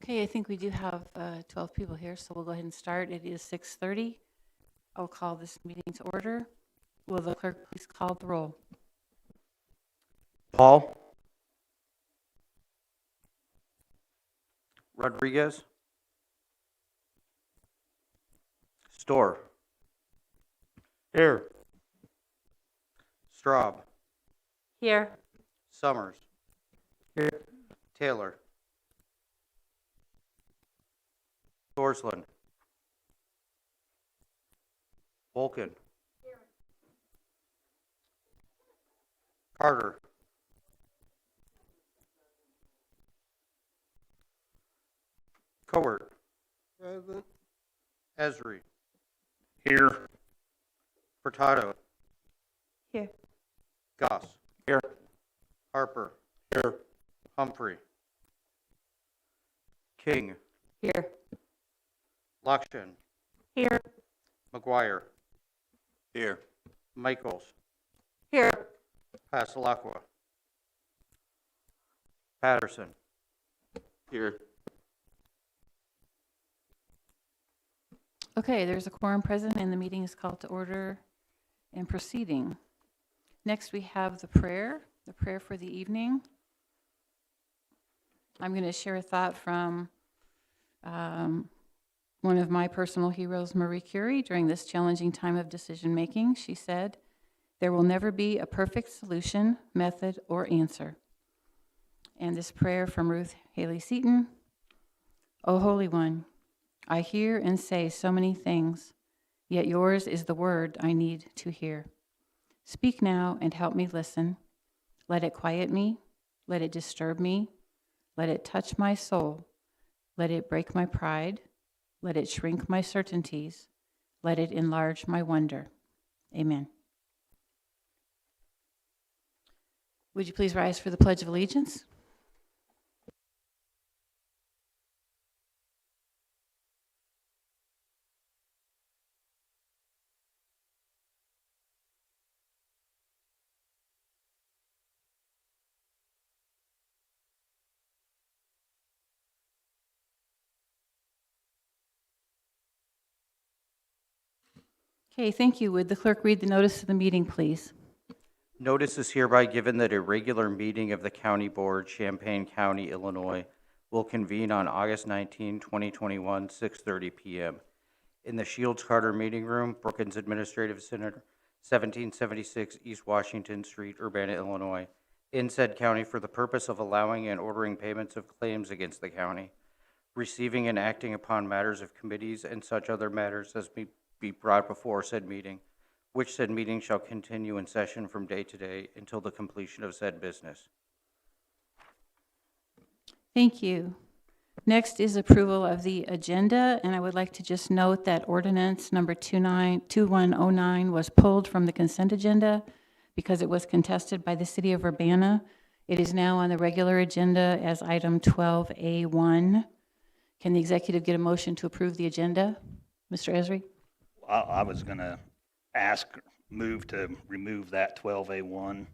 Okay, I think we do have 12 people here, so we'll go ahead and start. It is 6:30. I'll call this meeting to order. Will the clerk please call the roll? Paul. Rodriguez. Storr. Here. Straub. Here. Summers. Here. Taylor. Thorsland. Volkin. Here. Carter. Cowart. Present. Esri. Here. Furtado. Here. Goss. Here. Harper. Here. Humphrey. King. Here. Lakshan. Here. McGuire. Here. Michaels. Here. Pasalacqua. Patterson. Here. Okay, there's a quorum present and the meeting is called to order and proceeding. Next, we have the prayer for the evening. I'm going to share a thought from one of my personal heroes, Marie Curie, during this challenging time of decision making. She said, "There will never be a perfect solution, method, or answer." And this prayer from Ruth Haley Seaton: "O Holy One, I hear and say so many things, yet yours is the word I need to hear. Speak now and help me listen. Let it quiet me. Let it disturb me. Let it touch my soul. Let it break my pride. Let it shrink my certainties. Let it enlarge my wonder. Amen." Would you please rise for the Pledge of Allegiance? Okay, thank you. Would the clerk read the notice of the meeting, please? Notice is hereby given that a regular meeting of the County Board, Champaign County, Illinois, will convene on August 19, 2021, 6:30 p.m. in the Shields Carter Meeting Room, Brookings Administrative Center, 1776 East Washington Street, Urbana, Illinois, in said county for the purpose of allowing and ordering payments of claims against the county, receiving and acting upon matters of committees and such other matters as may be brought before said meeting, which said meeting shall continue in session from day to day until the completion of said business. Thank you. Next is approval of the agenda, and I would like to just note that ordinance number 2109 was pulled from the consent agenda because it was contested by the city of Urbana. It is now on the regular agenda as item 12A1. Can the executive get a motion to approve the agenda? Mr. Esri? I was going to move to remove that 12A1,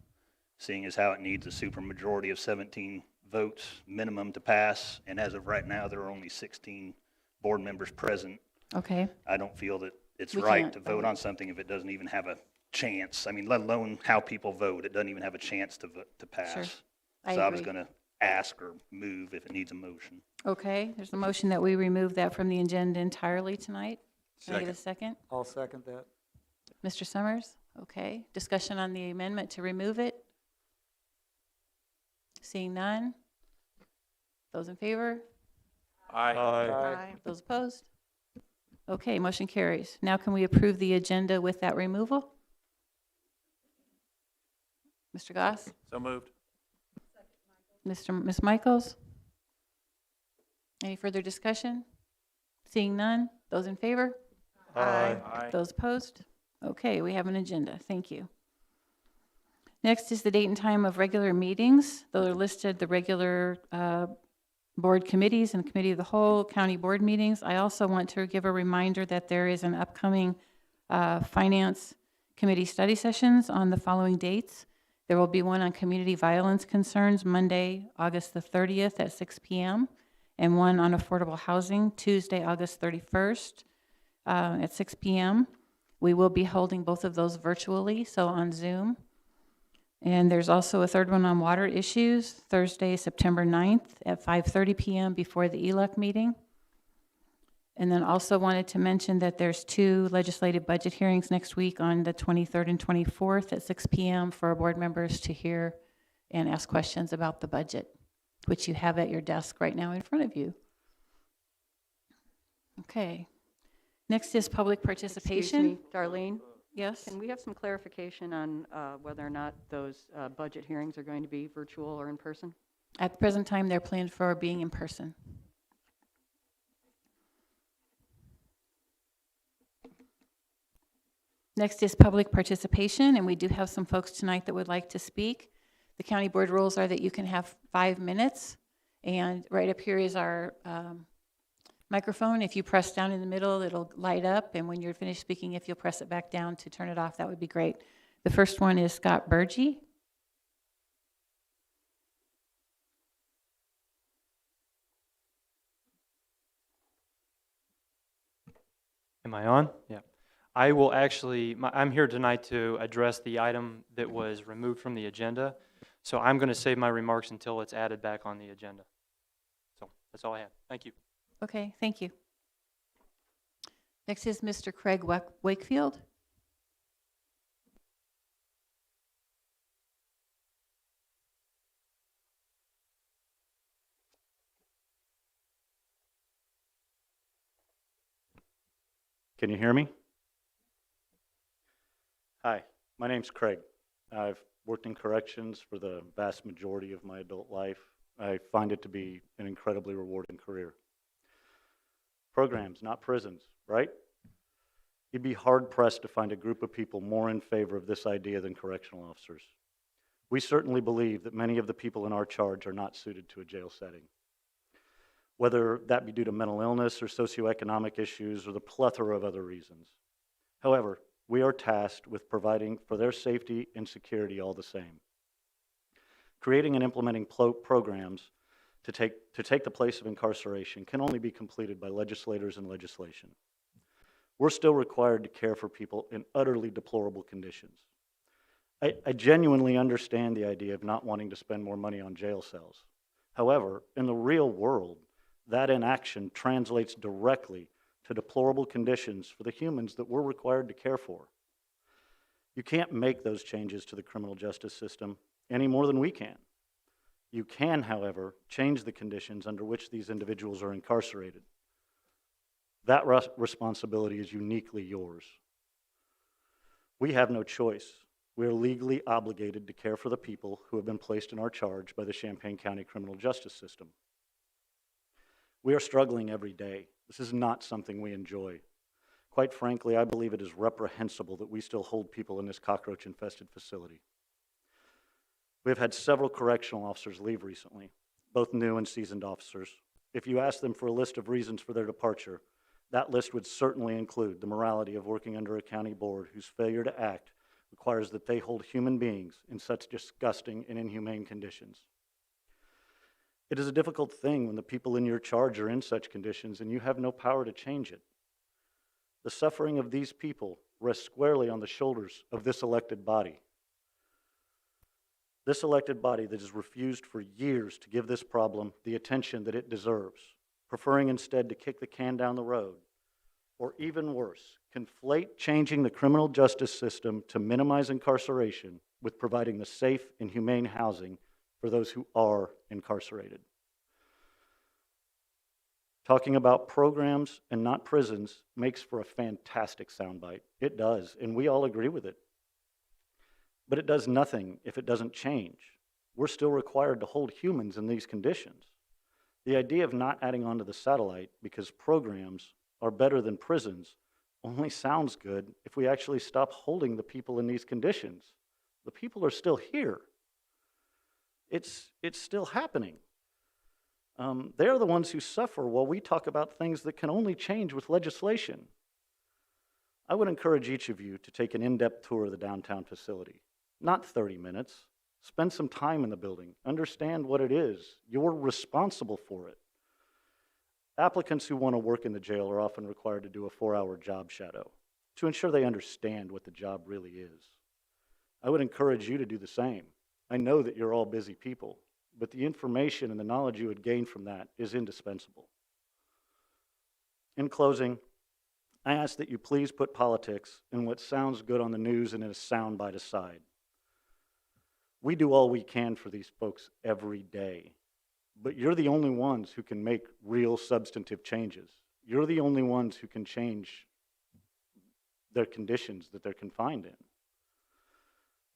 seeing as how it needs a supermajority of 17 votes minimum to pass, and as of right now, there are only 16 board members present. Okay. I don't feel that it's We right can't to vote on something if it doesn't even have a chance. I mean, let alone how people vote. It doesn't even have a chance to pass. Sure. I So I was agree. going to ask or move if it needs a motion. Okay, there's a motion that we remove that from the agenda entirely tonight. Can I get a second? I'll second that. Mr. Summers? Okay. Discussion on the amendment to remove it? Seeing none? Those in favor? Aye. Those opposed? Okay, motion carries. Now can we approve the agenda with that removal? Mr. Goss? So moved. Ms. Michaels? Any further discussion? Seeing none? Those in favor? Aye. Those opposed? Okay, we have an agenda. Thank you. Next is the date and time of regular meetings. Those are listed, the regular board committees and committee of the whole, county board meetings. I also want to give a reminder that there is an upcoming finance committee study sessions on the following dates. There will be one on community violence concerns Monday, August the 30th at 6 p.m. and one on affordable housing, Tuesday, August 31st at 6 p.m. We will be holding both of those virtually, so on Zoom. And there's also a third one on water issues, Thursday, September 9th at 5:30 p.m. before the ELEC meeting. And then also wanted to mention that there's 2 legislative budget hearings next week on the 23rd and 24th at 6 p.m. for our board members to hear and ask questions about the budget, which you have at your desk right now in front of you. Okay. Next is public participation. Excuse me, Darlene, Yes? can we have some clarification on whether or not those budget hearings are going to be virtual or in person? At the present time, they're planned for being in person. Next is public participation, and we do have some folks tonight that would like to speak. The county board rules are that you can have 5 minutes, and right up here is our microphone. If you press down in the middle, it'll light up, and when you're finished speaking, if you'll press it back down to turn it off, that would be great. The first one is Scott Burgee. Am I on? Yeah. I will actually, I'm here tonight to address the item that was removed from the agenda. So I'm going to save my remarks until it's added back on the agenda. So that's all I have. Thank you. Okay, thank you. Next is Mr. Craig Wakefield. Can you hear me? Hi, my name's Craig. I've worked in corrections for the vast majority of my adult life. I find it to be an incredibly rewarding career. Programs, not prisons, right? You'd be hard-pressed to find a group of people more in favor of this idea than correctional officers. We certainly believe that many of the people in our charge are not suited to a jail setting, whether that be due to mental illness or socioeconomic issues or the plethora of other reasons. However, we are tasked with providing for their safety and security all the same. Creating and implementing programs to take the place of incarceration can only be completed by legislators and legislation. We're still required to care for people in utterly deplorable conditions. I genuinely understand the idea of not wanting to spend more money on jail cells. However, in the real world, that inaction translates directly to deplorable conditions for the humans that we're required to care for. You can't make those changes to the criminal justice system any more than we can. You can, however, change the conditions under which these individuals are incarcerated. That responsibility is uniquely yours. We have no choice. We are legally obligated to care for the people who have been placed in our charge by the Champaign County criminal justice system. We are struggling every day. This is not something we enjoy. Quite frankly, I believe it is reprehensible that we still hold people in this cockroach-infested facility. We have had several correctional officers leave recently, both new and seasoned officers. If you ask them for a list of reasons for their departure, that list would certainly include the morality of working under a county board whose failure to act requires that they hold human beings in such disgusting and inhumane conditions. It is a difficult thing when the people in your charge are in such conditions and you have no power to change it. The suffering of these people rests squarely on the shoulders of this elected body. This elected body that has refused for years to give this problem the attention that it deserves, preferring instead to kick the can down the road, or even worse, conflate changing the criminal justice system to minimize incarceration with providing the safe and humane housing for those who are incarcerated. Talking about programs and not prisons makes for a fantastic soundbite. It does, and we all agree with it. But it does nothing if it doesn't change. We're still required to hold humans in these conditions. The idea of not adding on to the satellite because programs are better than prisons only sounds good if we actually stop holding the people in these conditions. The people are still here. It's still happening. They're the ones who suffer while we talk about things that can only change with legislation. I would encourage each of you to take an in-depth tour of the downtown facility. Not 30 minutes. Spend some time in the building. Understand what it is. You're responsible for it. Applicants who want to work in the jail are often required to do a 4-hour job shadow to ensure they understand what the job really is. I would encourage you to do the same. I know that you're all busy people, but the information and the knowledge you would gain from that is indispensable. In closing, I ask that you please put politics and what sounds good on the news and in a soundbite aside. We do all we can for these folks every day, but you're the only ones who can make real substantive changes. You're the only ones who can change their conditions that they're confined in.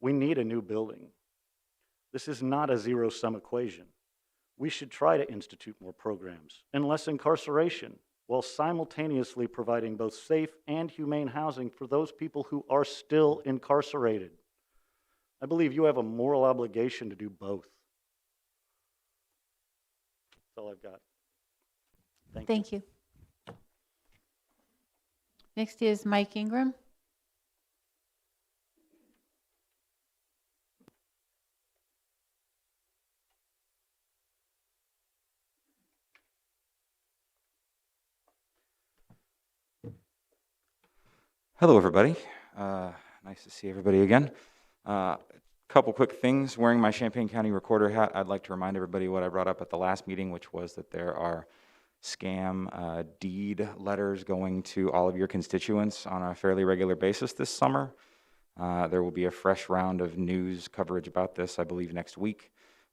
We need a new building. This is not a zero-sum equation. We should try to institute more programs and less incarceration, while simultaneously providing both safe and humane housing for those people who are still incarcerated. I believe you have a moral obligation to do both. That's all I've got. Thank you. Thank you. Next is Mike Ingram. Hello, everybody. Nice to see everybody again. Couple quick things. Wearing my Champaign County Recorder hat, I'd like to remind everybody what I brought up at the last meeting, which was that there are scam deed letters going to all of your constituents on a fairly regular basis this summer. There will be a fresh round of news coverage about this, I believe, next week.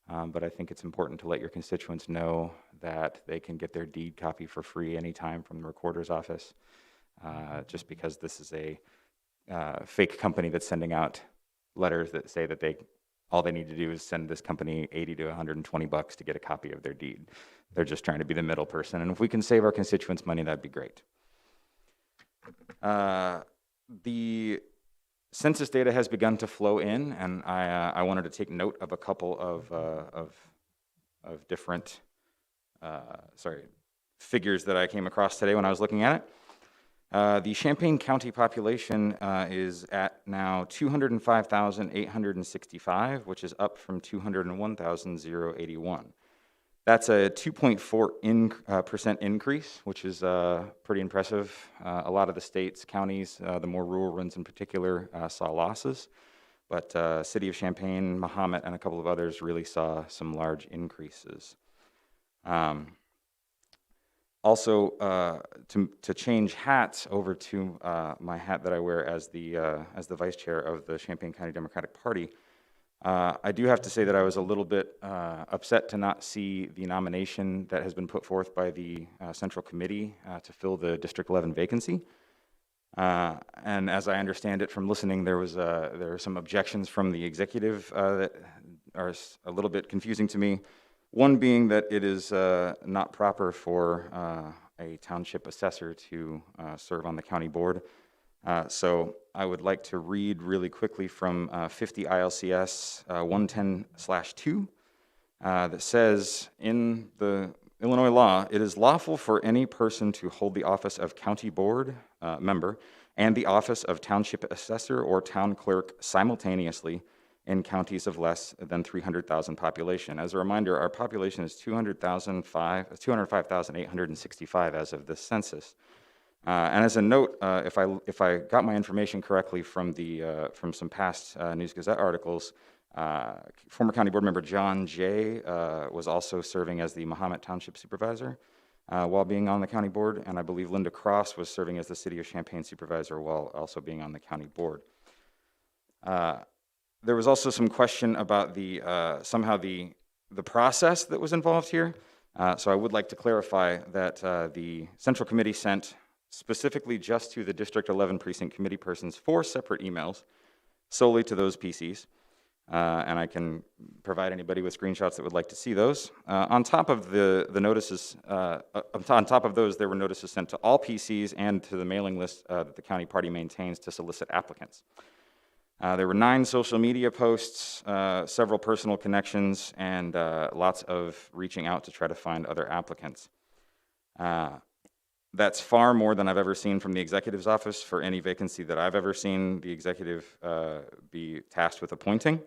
But I think it's important to let your constituents know that they can get their deed copy for free anytime from the recorder's office. Just because this is a fake company that's sending out letters that say that all they need to do is send this company $80 to $120 to get a copy of their deed. They're just trying to be the middle person, and if we can save our constituents money, that'd be great. The census data has begun to flow in, and I wanted to take note of a couple of different figures that I came across today when I was looking at it. The Champaign County population is at now 205,865, which is up from 201,081. That's a 2.4% increase, which is pretty impressive. A lot of the states, counties, the more rural ones in particular, saw losses. But City of Champaign, Mahomet, and a couple of others really saw some large increases. Also, to change hats over to my hat that I wear as the vice chair of the Champaign County Democratic Party, I do have to say that I was a little bit upset to not see the nomination that has been put forth by the Central Committee to fill the District 11 vacancy. And as I understand it from listening, there are some objections from the executive that are a little bit confusing to me. One being that it is not proper for a township assessor to serve on the county board. So I would like to read really quickly from 50 ILCS 110/2 that says, in the Illinois law, it is lawful for any person to hold the office of county board member and the office of township assessor or town clerk simultaneously in counties of less than 300,000 population. As a reminder, our population is 205,865 as of this census. And as a note, if I got my information correctly from some past News Gazette articles, former county board member John Jay was also serving as the Mahomet Township Supervisor while being on the county board, and I believe Linda Cross was serving as the City of Champaign Supervisor while also being on the county board. There was also some question about somehow the process that was involved here. So I would like to clarify that the Central Committee sent specifically just to the District 11 Precinct Committee persons 4 separate emails solely to those PCs. And I can provide anybody with screenshots that would like to see those. On top of the notices, on top of those, there were notices sent to all PCs and to the mailing list that the county party maintains to solicit applicants. There were 9 social media posts, several personal connections, and lots of reaching out to try to find other applicants. That's far more than I've ever seen from the executive's office for any vacancy that I've ever seen the executive be tasked with appointing.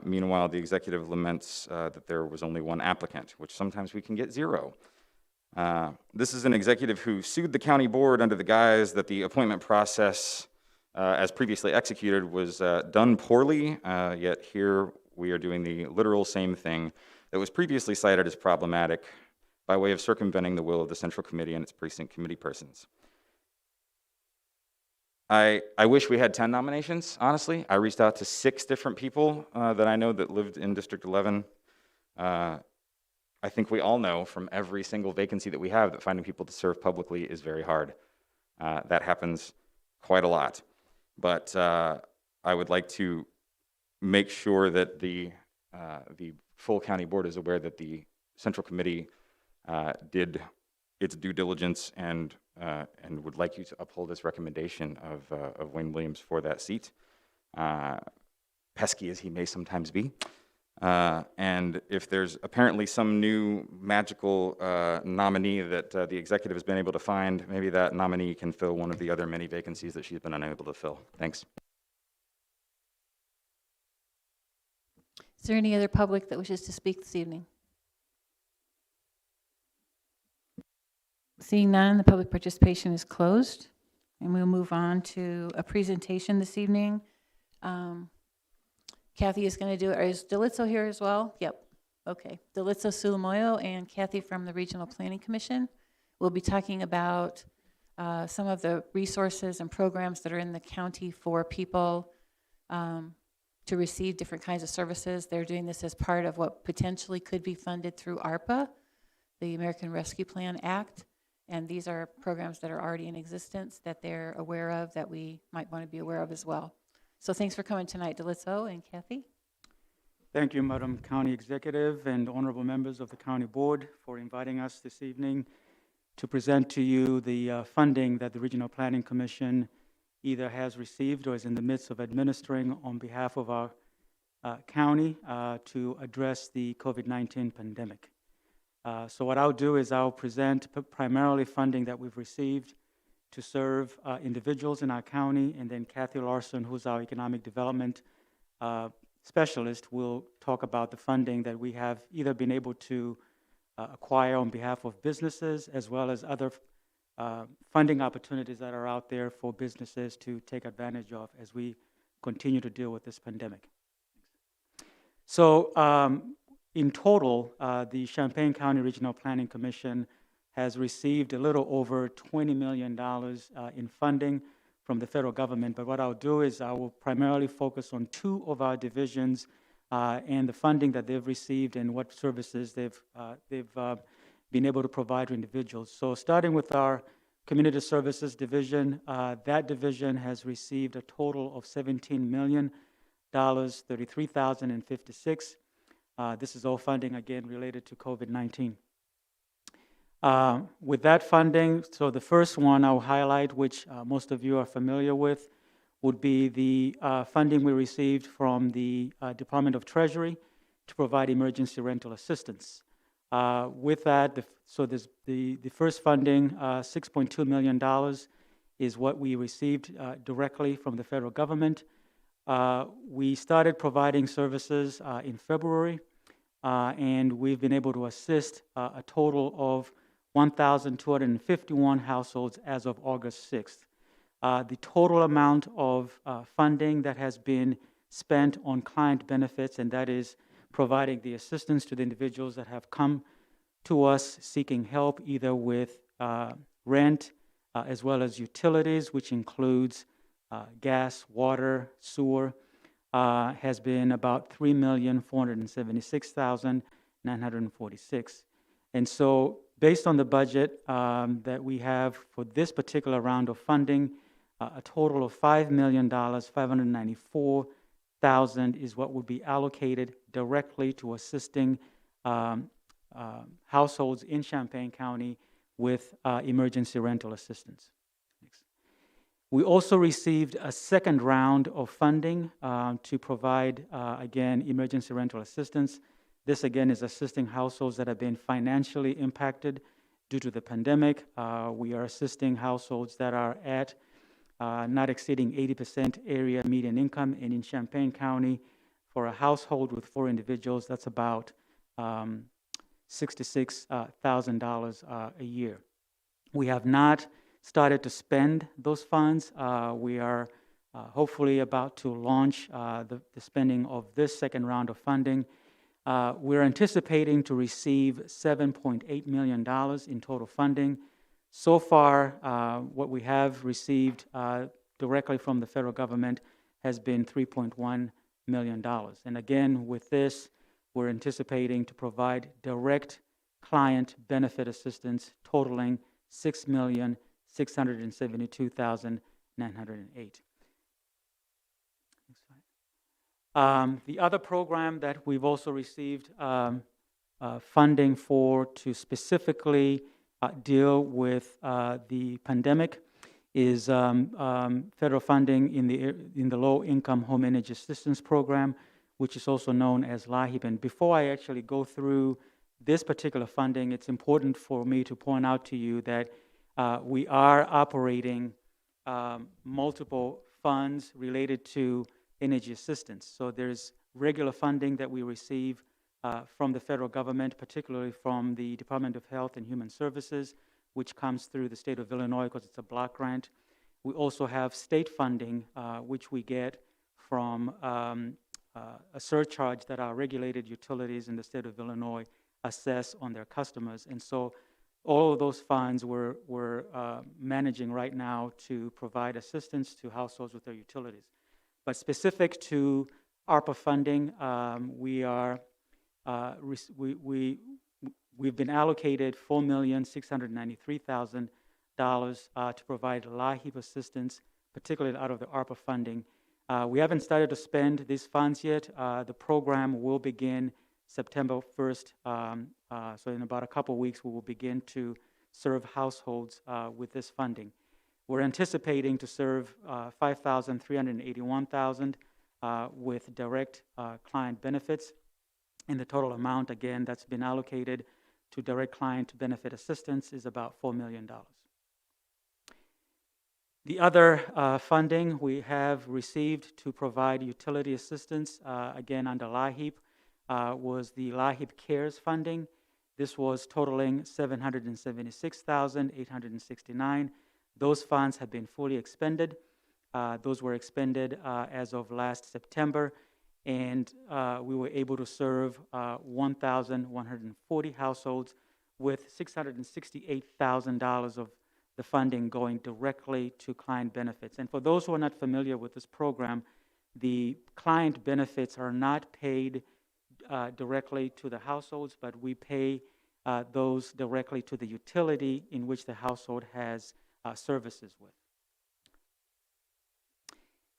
Meanwhile, the executive laments that there was only 1 applicant, which sometimes we can get 0. This is an executive who sued the county board under the guise that the appointment process, as previously executed, was done poorly, yet here we are doing the literal same thing that was previously cited as problematic by way of circumventing the will of the Central Committee and its precinct committee persons. I wish we had 10 nominations, honestly. I reached out to 6 different people that I know that lived in District 11. I think we all know from every single vacancy that we have that finding people to serve publicly is very hard. That happens quite a lot. But I would like to make sure that the full county board is aware that the Central Committee did its due diligence and would like you to uphold this recommendation of Wayne Williams for that seat, pesky as he may sometimes be. And if there's apparently some new magical nominee that the executive has been able to find, maybe that nominee can fill one of the other many vacancies that she's been unable to fill. Thanks. Is there any other public that wishes to speak this evening? Seeing none, the public participation is closed, and we'll move on to a presentation this evening. Kathy is going to do it. Is Delitzo here as well? Yep. Okay. Delitzo Sulamoyo and Kathy from the Regional Planning Commission will be talking about some of the resources and programs that are in the county for people to receive different kinds of services. They're doing this as part of what potentially could be funded through ARPA, the American Rescue Plan Act. And these are programs that are already in existence that they're aware of that we might want to be aware of as well. So thanks for coming tonight, Delitzo and Kathy. Thank you, Madam County Executive and honorable members of the County Board for inviting us this evening to present to you the funding that the Regional Planning Commission either has received or is in the midst of administering on behalf of our county to address the COVID-19 pandemic. So what I'll do is I'll present primarily funding that we've received to serve individuals in our county, and then Kathy Larson, who's our economic development specialist, will talk about the funding that we have either been able to acquire on behalf of businesses, as well as other funding opportunities that are out there for businesses to take advantage of as we continue to deal with this pandemic. So in total, the Champaign County Regional Planning Commission has received a little over $20 million in funding from the federal government. But what I'll do is I will primarily focus on 2 of our divisions and the funding that they've received and what services they've been able to provide to individuals. So starting with our Community Services Division, that division has received a total of $17,033,056. This is all funding, again, related to COVID-19. With that funding, so the first one I'll highlight, which most of you are familiar with, would be the funding we received from the Department of Treasury to provide emergency rental assistance. With that, the first funding, $6.2 million, is what we received directly from the federal government. We started providing services in February, and we've been able to assist a total of 1,251 households as of August 6th. The total amount of funding that has been spent on client benefits, and that is providing the assistance to the individuals that have come to us seeking help either with rent as well as utilities, which includes gas, water, sewer, has been about $3,476,946. And so based on the budget that we have for this particular round of funding, a total of $5,594,000 is what will be allocated directly to assisting households in Champaign County with emergency rental assistance. Next. We also received a second round of funding to provide, again, emergency rental assistance. This, again, is assisting households that have been financially impacted due to the pandemic. We are assisting households that are at not exceeding 80% area median income. And in Champaign County, for a household with 4 individuals, that's about $66,000 a year. We have not started to spend those funds. We are hopefully about to launch the spending of this second round of funding. We're anticipating to receive $7.8 million in total funding. So far, what we have received directly from the federal government has been $3.1 million. And again, with this, we're anticipating to provide direct client benefit assistance totaling $6,672,908. The other program that we've also received funding for to specifically deal with the pandemic is federal funding in the Low-Income Home Energy Assistance Program, which is also known as LIHEAP. And before I actually go through this particular funding, it's important for me to point out to you that we are operating multiple funds related to energy assistance. So there's regular funding that we receive from the federal government, particularly from the Department of Health and Human Services, which comes through the state of Illinois because it's a block grant. We also have state funding, which we get from a surcharge that our regulated utilities in the state of Illinois assess on their customers. And so all of those funds we're managing right now to provide assistance to households with their utilities. But specific to ARPA funding, we've been allocated $4,693,000 to provide LIHEAP assistance, particularly out of the ARPA funding. We haven't started to spend these funds yet. The program will begin September 1st, so in about a couple weeks we will begin to serve households with this funding. We're anticipating to serve 5,381,000 with direct client benefits, and the total amount, again, that's been allocated to direct client benefit assistance is about $4 million. The other funding we have received to provide utility assistance, again under LIHEAP, was the LIHEAP CARES funding. This was totaling $776,869. Those funds have been fully expended. Those were expended as of last September, and we were able to serve 1,140 households with $668,000 of the funding going directly to client benefits. And for those who are not familiar with this program, the client benefits are not paid directly to the households, but we pay those directly to the utility in which the household has services with.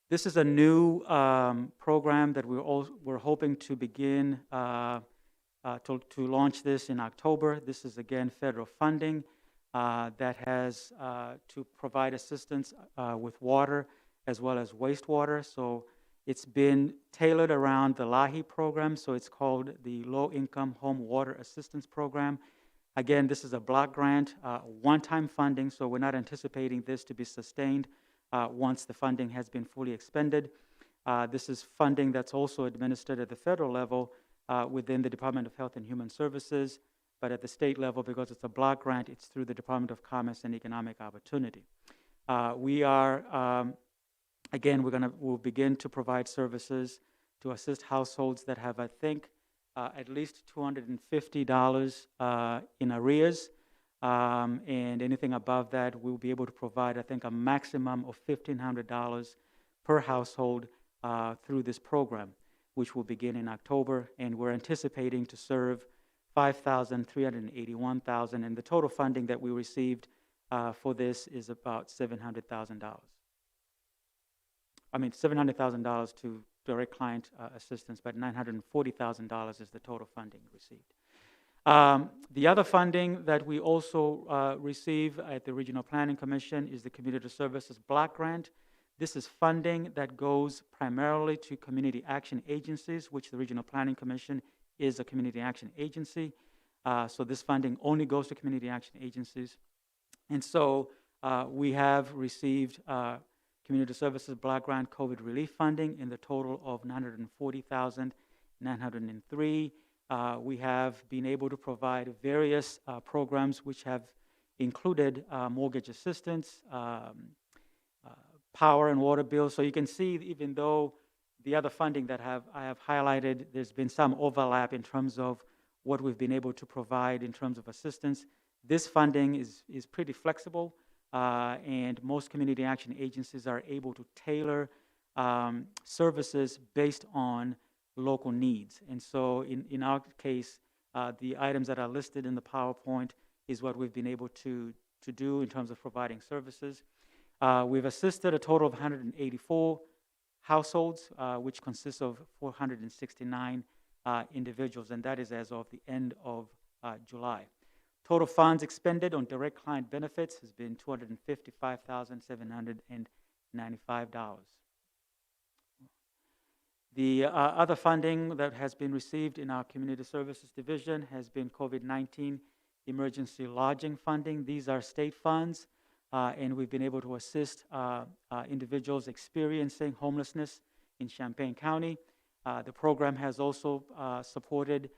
This is a new program that we're hoping to begin to launch this in October. This is again federal funding that has to provide assistance with water as well as wastewater. So it's been tailored around the LIHEAP program, so it's called the Low-Income Home Water Assistance Program. Again, this is a block grant, one-time funding, so we're not anticipating this to be sustained once the funding has been fully expended. This is funding that's also administered at the federal level within the Department of Health and Human Services, but at the state level, because it's a block grant, it's through the Department of Commerce and Economic Opportunity. We'll begin to provide services to assist households that have, I think, at least $250 in arrears, and anything above that, we'll be able to provide, I think, a maximum of $1,500 per household through this program, which will begin in October, and we're anticipating to serve 5,381,000, and the total funding that we received for this is about $700,000. I mean, $700,000 to direct client assistance, but $940,000 is the total funding received. The other funding that we also receive at the Regional Planning Commission is the Community Services Block Grant. This is funding that goes primarily to community action agencies, which the Regional Planning Commission is a community action agency. So this funding only goes to community action agencies. And so we have received Community Services Block Grant COVID relief funding in the total of $940,903. We have been able to provide various programs which have included mortgage assistance, power and water bills. So you can see, even though the other funding that I have highlighted, there's been some overlap in terms of what we've been able to provide in terms of assistance. This funding is pretty flexible, and most community action agencies are able to tailor services based on local needs. And so in our case, the items that are listed in the PowerPoint is what we've been able to do in terms of providing services. We've assisted a total of 184 households, which consists of 469 individuals, and that is as of the end of July. Total funds expended on direct client benefits has been $255,795. The other funding that has been received in our Community Services Division has been COVID-19 emergency lodging funding. These are state funds, and we've been able to assist individuals experiencing homelessness in Champaign County. The program has also supported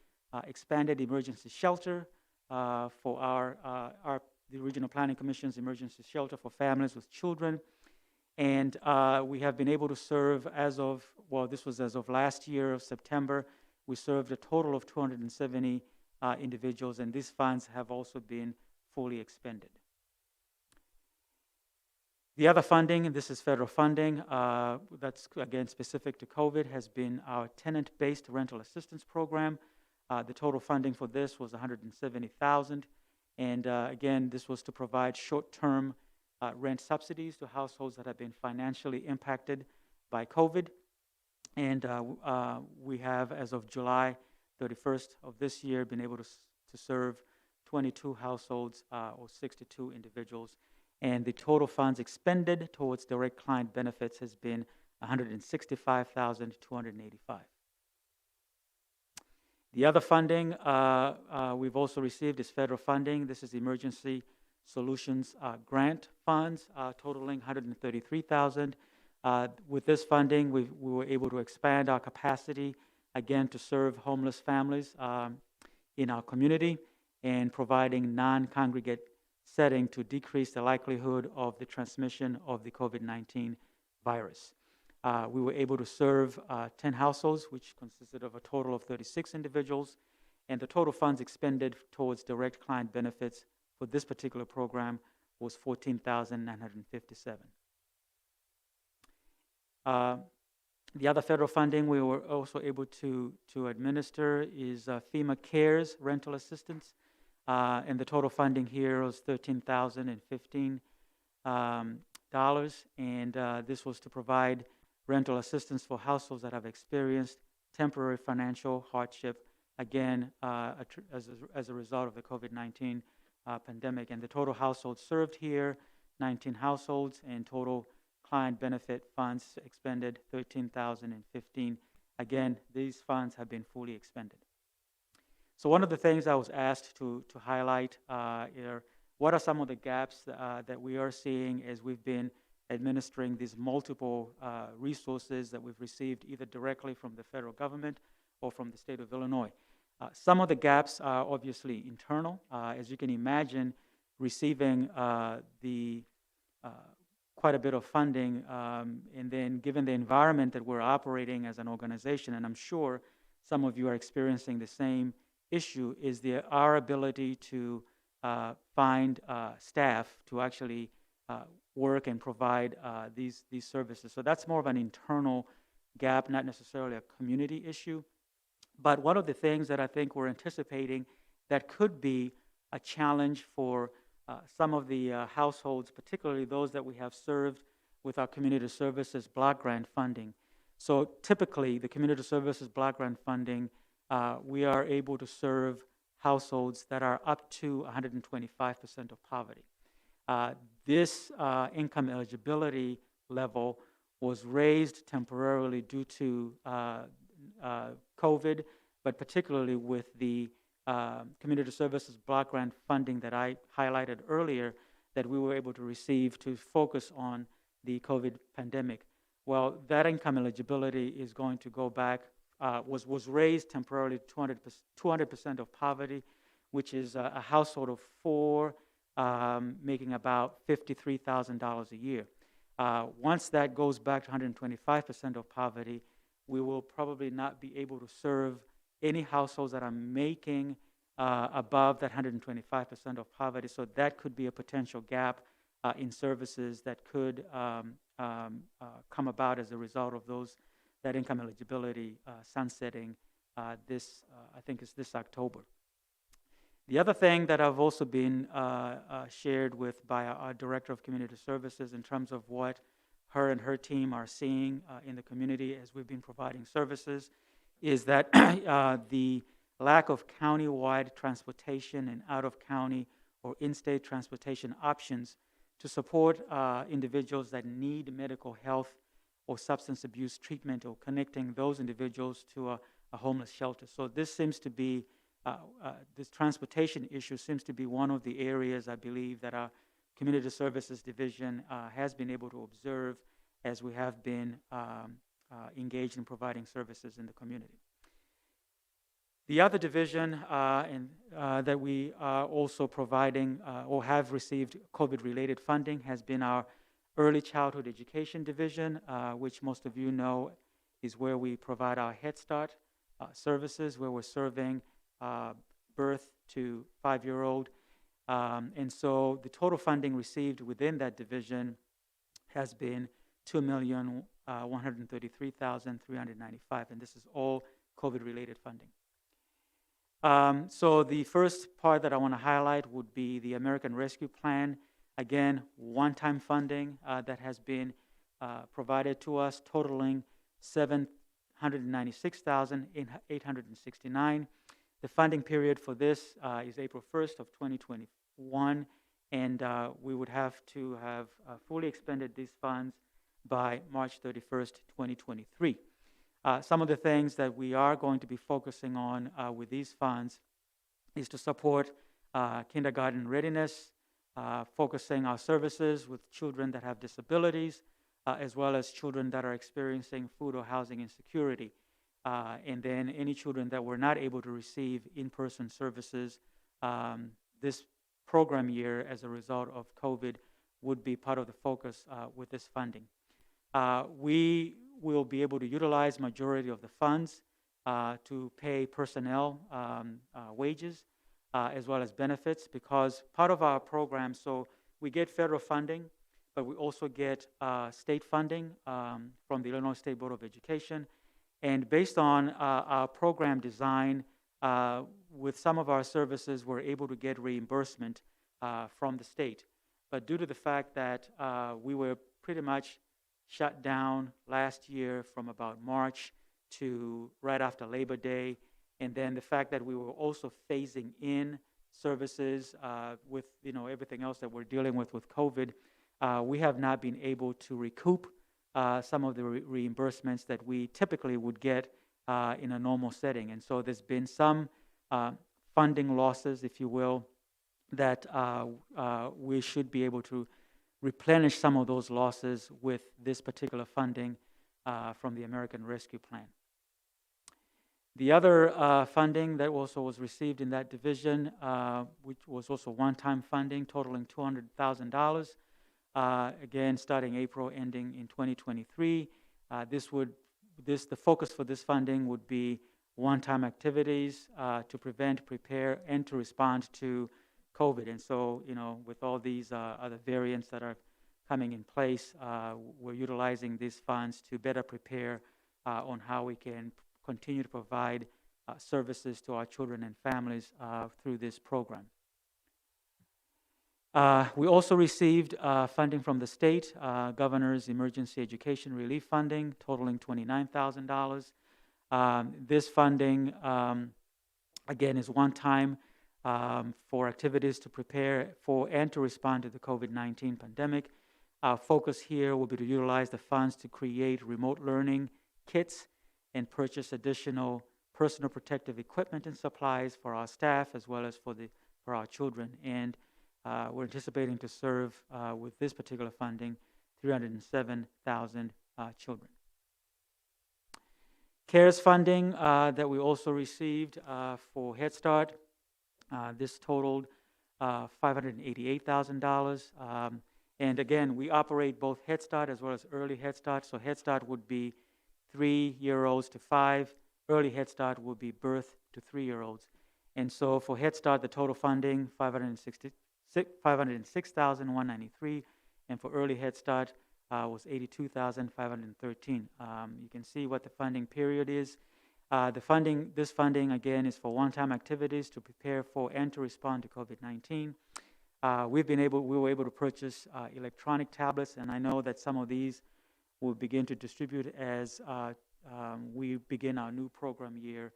expanded emergency shelter for the Regional Planning Commission's emergency shelter for families with children. And we have been able to serve this was as of last year of September, we served a total of 270 individuals, and these funds have also been fully expended. The other funding, and this is federal funding, that's again specific to COVID, has been our tenant-based rental assistance program. The total funding for this was $170,000, and again, this was to provide short-term rent subsidies to households that have been financially impacted by COVID. And we have, as of July 31st of this year, been able to serve 22 households or 62 individuals. And the total funds expended towards direct client benefits has been $165,285. The other funding we've also received is federal funding. This is Emergency Solutions Grant Funds, totaling $133,000. With this funding, we were able to expand our capacity, again, to serve homeless families in our community and providing non-congregate setting to decrease the likelihood of the transmission of the COVID-19 virus. We were able to serve 10 households, which consisted of a total of 36 individuals, and the total funds expended towards direct client benefits for this particular program was $14,957. The other federal funding we were also able to administer is FEMA CARES rental assistance, and the total funding here was $13,015, and this was to provide rental assistance for households that have experienced temporary financial hardship, again, as a result of the COVID-19 pandemic. And the total households served here, 19 households, and total client benefit funds expended, $13,015. Again, these funds have been fully expended. So one of the things I was asked to highlight are what are some of the gaps that we are seeing as we've been administering these multiple resources that we've received either directly from the federal government or from the state of Illinois. Some of the gaps are obviously internal. As you can imagine, receiving quite a bit of funding, and then given the environment that we're operating as an organization, and I'm sure some of you are experiencing the same issue, is our ability to find staff to actually work and provide these services. So that's more of an internal gap, not necessarily a community issue. But one of the things that I think we're anticipating that could be a challenge for some of the households, particularly those that we have served with our community services block grant funding. So typically, the community services block grant funding, we are able to serve households that are up to 125% of poverty. This income eligibility level was raised temporarily due to COVID, but particularly with the community services block grant funding that I highlighted earlier that we were able to receive to focus on the COVID pandemic. Well, that income eligibility is going to go back was raised temporarily to 200% of poverty, which is a household of four, making about $53,000 a year. Once that goes back to 125% of poverty, we will probably not be able to serve any households that are making above that 125% of poverty. So that could be a potential gap in services that could come about as a result of that income eligibility sunsetting this, I think it's this October. The other thing that I've also been shared with by our Director of Community Services in terms of what her and her team are seeing in the community as we've been providing services is that the lack of county-wide transportation and out-of-county or in-state transportation options to support individuals that need medical health or substance abuse treatment, or connecting those individuals to a homeless shelter. So this seems to be, this transportation issue seems to be one of the areas I believe that our Community Services Division has been able to observe as we have been engaged in providing services in the community. The other division that we are also providing or have received COVID-related funding has been our Early Childhood Education Division, which most of you know is where we provide our Head Start services, where we're serving birth to 5-year-old. And so the total funding received within that division has been $2,133,395, and this is all COVID-related funding. So the first part that I want to highlight would be the American Rescue Plan. Again, one-time funding that has been provided to us, totaling $796,869. The funding period for this is April 1st of 2021, and we would have to have fully expended these funds by March 31st, 2023. Some of the things that we are going to be focusing on with these funds is to support kindergarten readiness, focusing our services with children that have disabilities, as well as children that are experiencing food or housing insecurity. And then any children that were not able to receive in-person services this program year as a result of COVID would be part of the focus with this funding. We will be able to utilize majority of the funds to pay personnel wages as well as benefits, because part of our program, so we get federal funding, but we also get state funding from the Illinois State Board of Education. And based on our program design, with some of our services, we're able to get reimbursement from the state. But due to the fact that we were pretty much shut down last year from about March to right after Labor Day, and then the fact that we were also phasing in services with everything else that we're dealing with COVID, we have not been able to recoup some of the reimbursements that we typically would get in a normal setting. And so there's been some funding losses, if you will, that we should be able to replenish some of those losses with this particular funding from the American Rescue Plan. The other funding that also was received in that division, which was also one-time funding, totaling $200,000, again starting April, ending in 2023. The focus for this funding would be one-time activities to prevent, prepare, and to respond to COVID. And so, with all these other variants that are coming in place, we're utilizing these funds to better prepare on how we can continue to provide services to our children and families through this program. We also received funding from the state, Governor's Emergency Education Relief Funding, totaling $29,000. This funding, again, is one-time for activities to prepare for and to respond to the COVID-19 pandemic. Our focus here will be to utilize the funds to create remote learning kits and purchase additional personal protective equipment and supplies for our staff as well as for our children. And we're anticipating to serve with this particular funding 307,000 children. CARES funding that we also received for Head Start, this totaled $588,000. And again, we operate both Head Start as well as Early Head Start. So Head Start would be 3-year-olds to 5. Early Head Start would be birth to 3-year-olds. And so for Head Start, the total funding, $506,193. And for Early Head Start was $82,513. You can see what the funding period is. This funding, again, is for one-time activities to prepare for and to respond to COVID-19. We were able to purchase electronic tablets, and I know that some of these will begin to distribute as we begin our new program year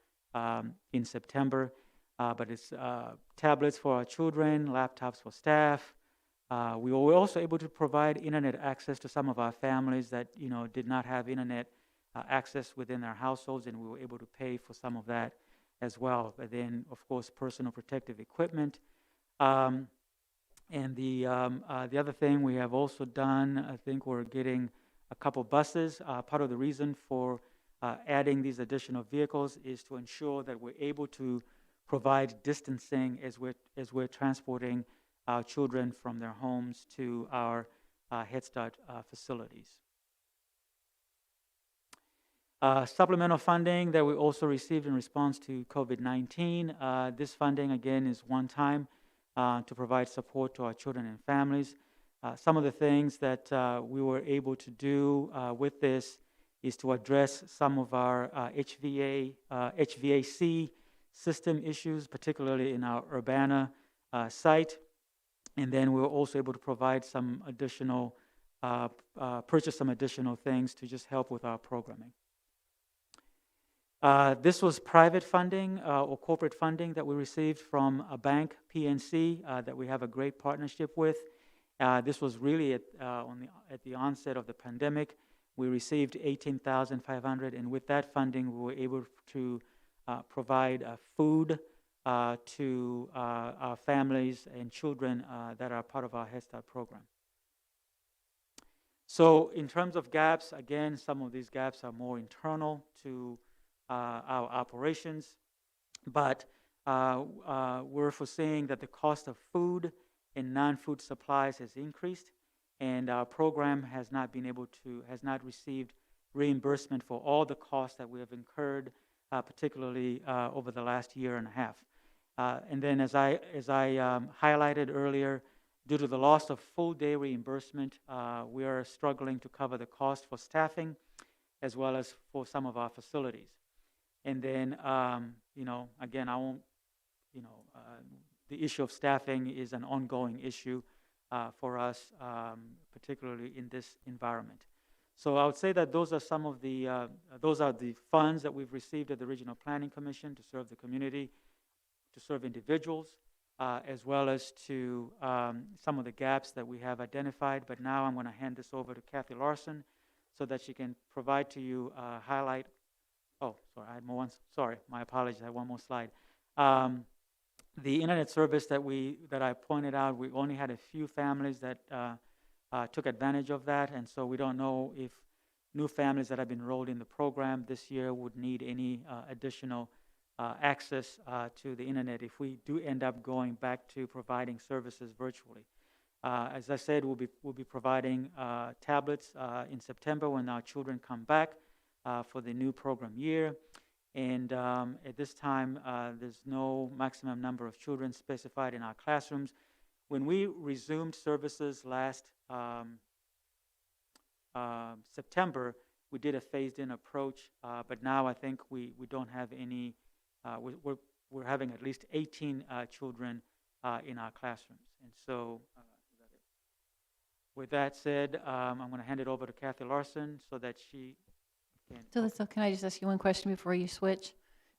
in September. But it's tablets for our children, laptops for staff. We were also able to provide internet access to some of our families that did not have internet access within their households, and we were able to pay for some of that as well. But then, of course, personal protective equipment. And the other thing we have also done, I think we're getting a couple buses. Part of the reason for adding these additional vehicles is to ensure that we're able to provide distancing as we're transporting our children from their homes to our Head Start facilities. Supplemental funding that we also received in response to COVID-19. This funding, again, is one time to provide support to our children and families. Some of the things that we were able to do with this is to address some of our HVAC system issues, particularly in our Urbana site. And then we were also able to provide some additional, purchase some additional things to just help with our programming. This was private funding or corporate funding that we received from a bank, PNC, that we have a great partnership with. This was really at the onset of the pandemic. We received $18,500, and with that funding, we were able to provide food to our families and children that are part of our Head Start program. So in terms of gaps, again, some of these gaps are more internal to our operations, but we're foreseeing that the cost of food and non-food supplies has increased, and our program has not received reimbursement for all the costs that we have incurred, particularly over the last year and a half. And then as I highlighted earlier, due to the loss of full day reimbursement, we are struggling to cover the cost for staffing as well as for some of our facilities. And then, again, I won't, the issue of staffing is an ongoing issue for us, particularly in this environment. So I would say that those are some of the funds that we've received at the Regional Planning Commission to serve the community, to serve individuals, as well as to some of the gaps that we have identified. But now I'm going to hand this over to Kathy Larson so that she can provide to you a highlight. Oh, sorry, I had more ones. Sorry, my apologies. I have one more slide. The internet service that I pointed out, we only had a few families that took advantage of that, and so we don't know if new families that have been enrolled in the program this year would need any additional access to the internet if we do end up going back to providing services virtually. As I said, we'll be providing tablets in September when our children come back for the new program year. And at this time, there's no maximum number of children specified in our classrooms. When we resumed services last September, we did a phased-in approach, but now I think we don't have any. We're having at least 18 children in our classrooms. And so, with that said, I'm going to hand it over to Kathy Larson so that she can. So can I just ask you one question before you switch?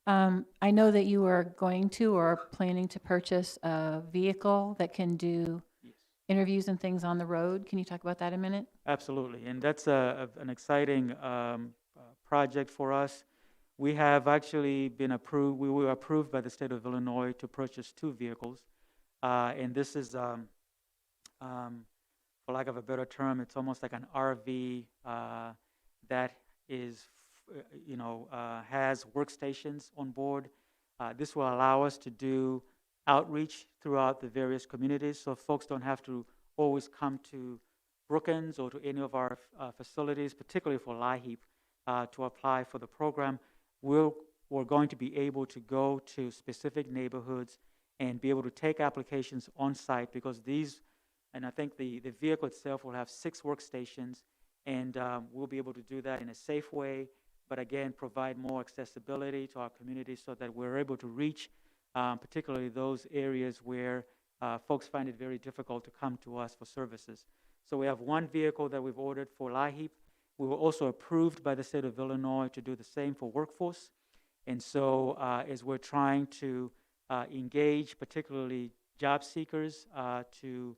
I know that you are going to or are planning to purchase a vehicle that can do interviews and things on the road. Can you talk about that a minute? Absolutely, and that's an exciting project for us. We have actually been approved. We were approved by the state of Illinois to purchase 2 vehicles, and this is, for lack of a better term, it's almost like an RV that is has workstations on board. This will allow us to do outreach throughout the various communities, so folks don't have to always come to Brookings or to any of our facilities, particularly for LIHEAP, to apply for the program. We're going to be able to go to specific neighborhoods and be able to take applications on site, because and I think the vehicle itself will have 6 workstations, and we'll be able to do that in a safe way, but again, provide more accessibility to our community so that we're able to reach particularly those areas where folks find it very difficult to come to us for services. So we have 1 vehicle that we've ordered for LIHEAP. We were also approved by the state of Illinois to do the same for workforce. And so as we're trying to engage particularly job seekers to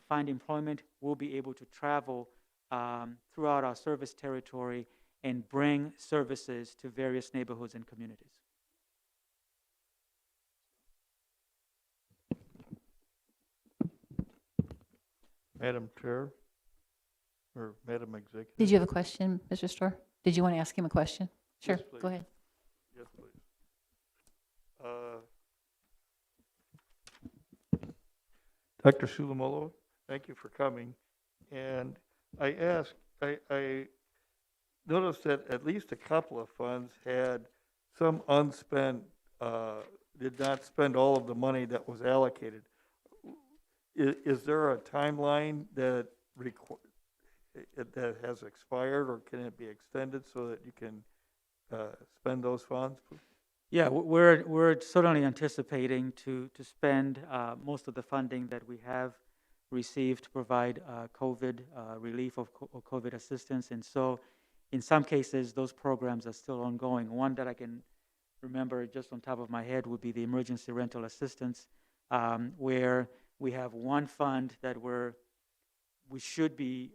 find employment, we'll be able to travel throughout our service territory and bring services to various neighborhoods and communities. Madam Chair, or Madam Executive? Did you have a question, Mr. Storr? Did you want to ask him a question? Sure, Yes, please. go ahead. Yes, please. Dr. Sulamolo, thank you for coming. And I noticed that at least a couple of funds had some unspent, did not spend all of the money that was allocated. Is there a timeline that that has expired, or can it be extended so that you can spend those funds? Yeah, we're certainly anticipating to spend most of the funding that we have received to provide COVID relief or COVID assistance. And so in some cases, those programs are still ongoing. One that I can remember just on top of my head would be the emergency rental assistance, where we have 1 fund that we should be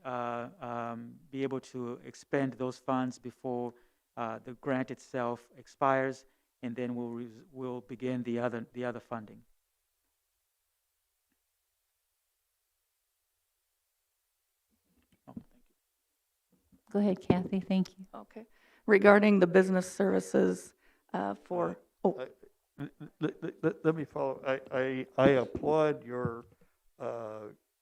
able to expend those funds before the grant itself expires, and then we'll begin the other funding. Oh, thank you. Go ahead, Kathy, thank you. Okay. Regarding the business services Let me follow. I applaud your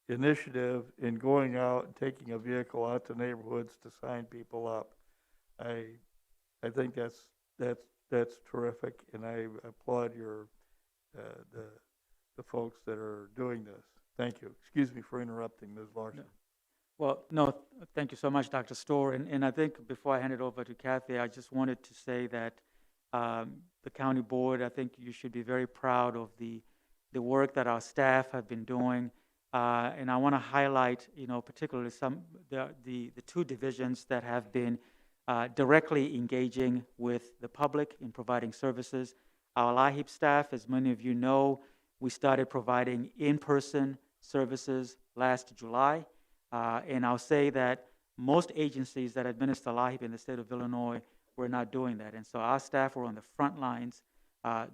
initiative in going out and taking a vehicle out to neighborhoods to sign people up. I think that's terrific, and I applaud your the folks that are doing this. Thank you. Excuse me for interrupting, Ms. Larson. Well, no, thank you so much, Dr. Storr. And I think before I hand it over to Kathy, I just wanted to say that the county board, I think you should be very proud of the work that our staff have been doing. And I want to highlight, particularly the 2 divisions that have been directly engaging with the public in providing services. Our LIHEAP staff, as many of you know, we started providing in-person services last July. And I'll say that most agencies that administer LIHEAP in the state of Illinois were not doing that. And so our staff were on the front lines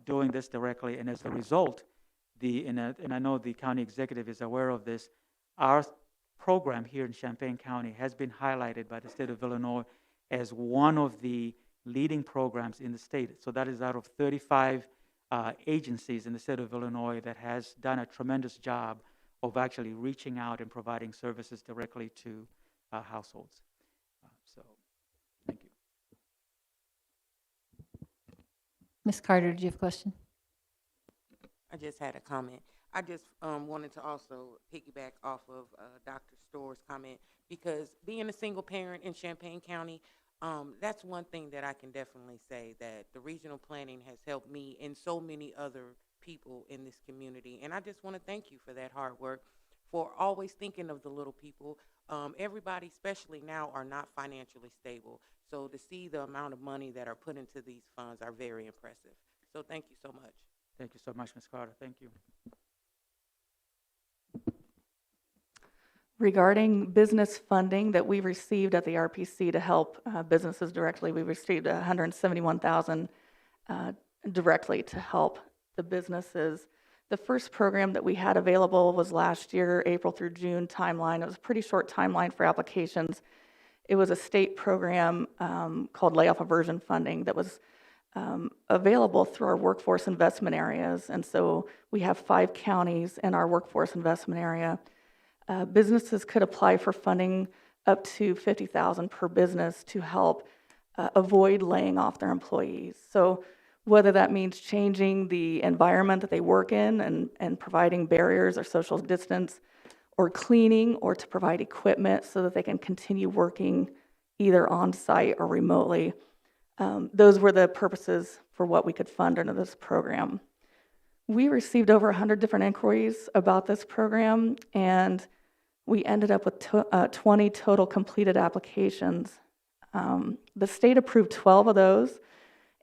doing this directly. And as a result, and I know the county executive is aware of this, our program here in Champaign County has been highlighted by the state of Illinois as one of the leading programs in the state. So that is out of 35 agencies in the state of Illinois that has done a tremendous job of actually reaching out and providing services directly to households. So, thank you. Ms. Carter, did you have a question? I just had a comment. I just wanted to also piggyback off of Dr. Storr's comment, because being a single parent in Champaign County, that's one thing that I can definitely say, that the regional planning has helped me and so many other people in this community. And I just want to thank you for that hard work, for always thinking of the little people. Everybody, especially now, are not financially stable. So to see the amount of money that are put into these funds are very impressive. So thank you so much. Thank you so much, Ms. Carter. Thank you. regarding business funding that we received at the RPC to help businesses directly. We received $171,000 directly to help the businesses. The first program that we had available was last year, April through June timeline. It was a pretty short timeline for applications. It was a state program called Layoff Aversion Funding that was available through our workforce investment areas. And so we have 5 counties in our workforce investment area. Businesses could apply for funding up to $50,000 per business to help avoid laying off their employees. So whether that means changing the environment that they work in and providing barriers or social distance, or cleaning, or to provide equipment so that they can continue working either on-site or remotely. Those were the purposes for what we could fund under this program. We received over 100 different inquiries about this program, and we ended up with 20 total completed applications. The state approved 12 of those,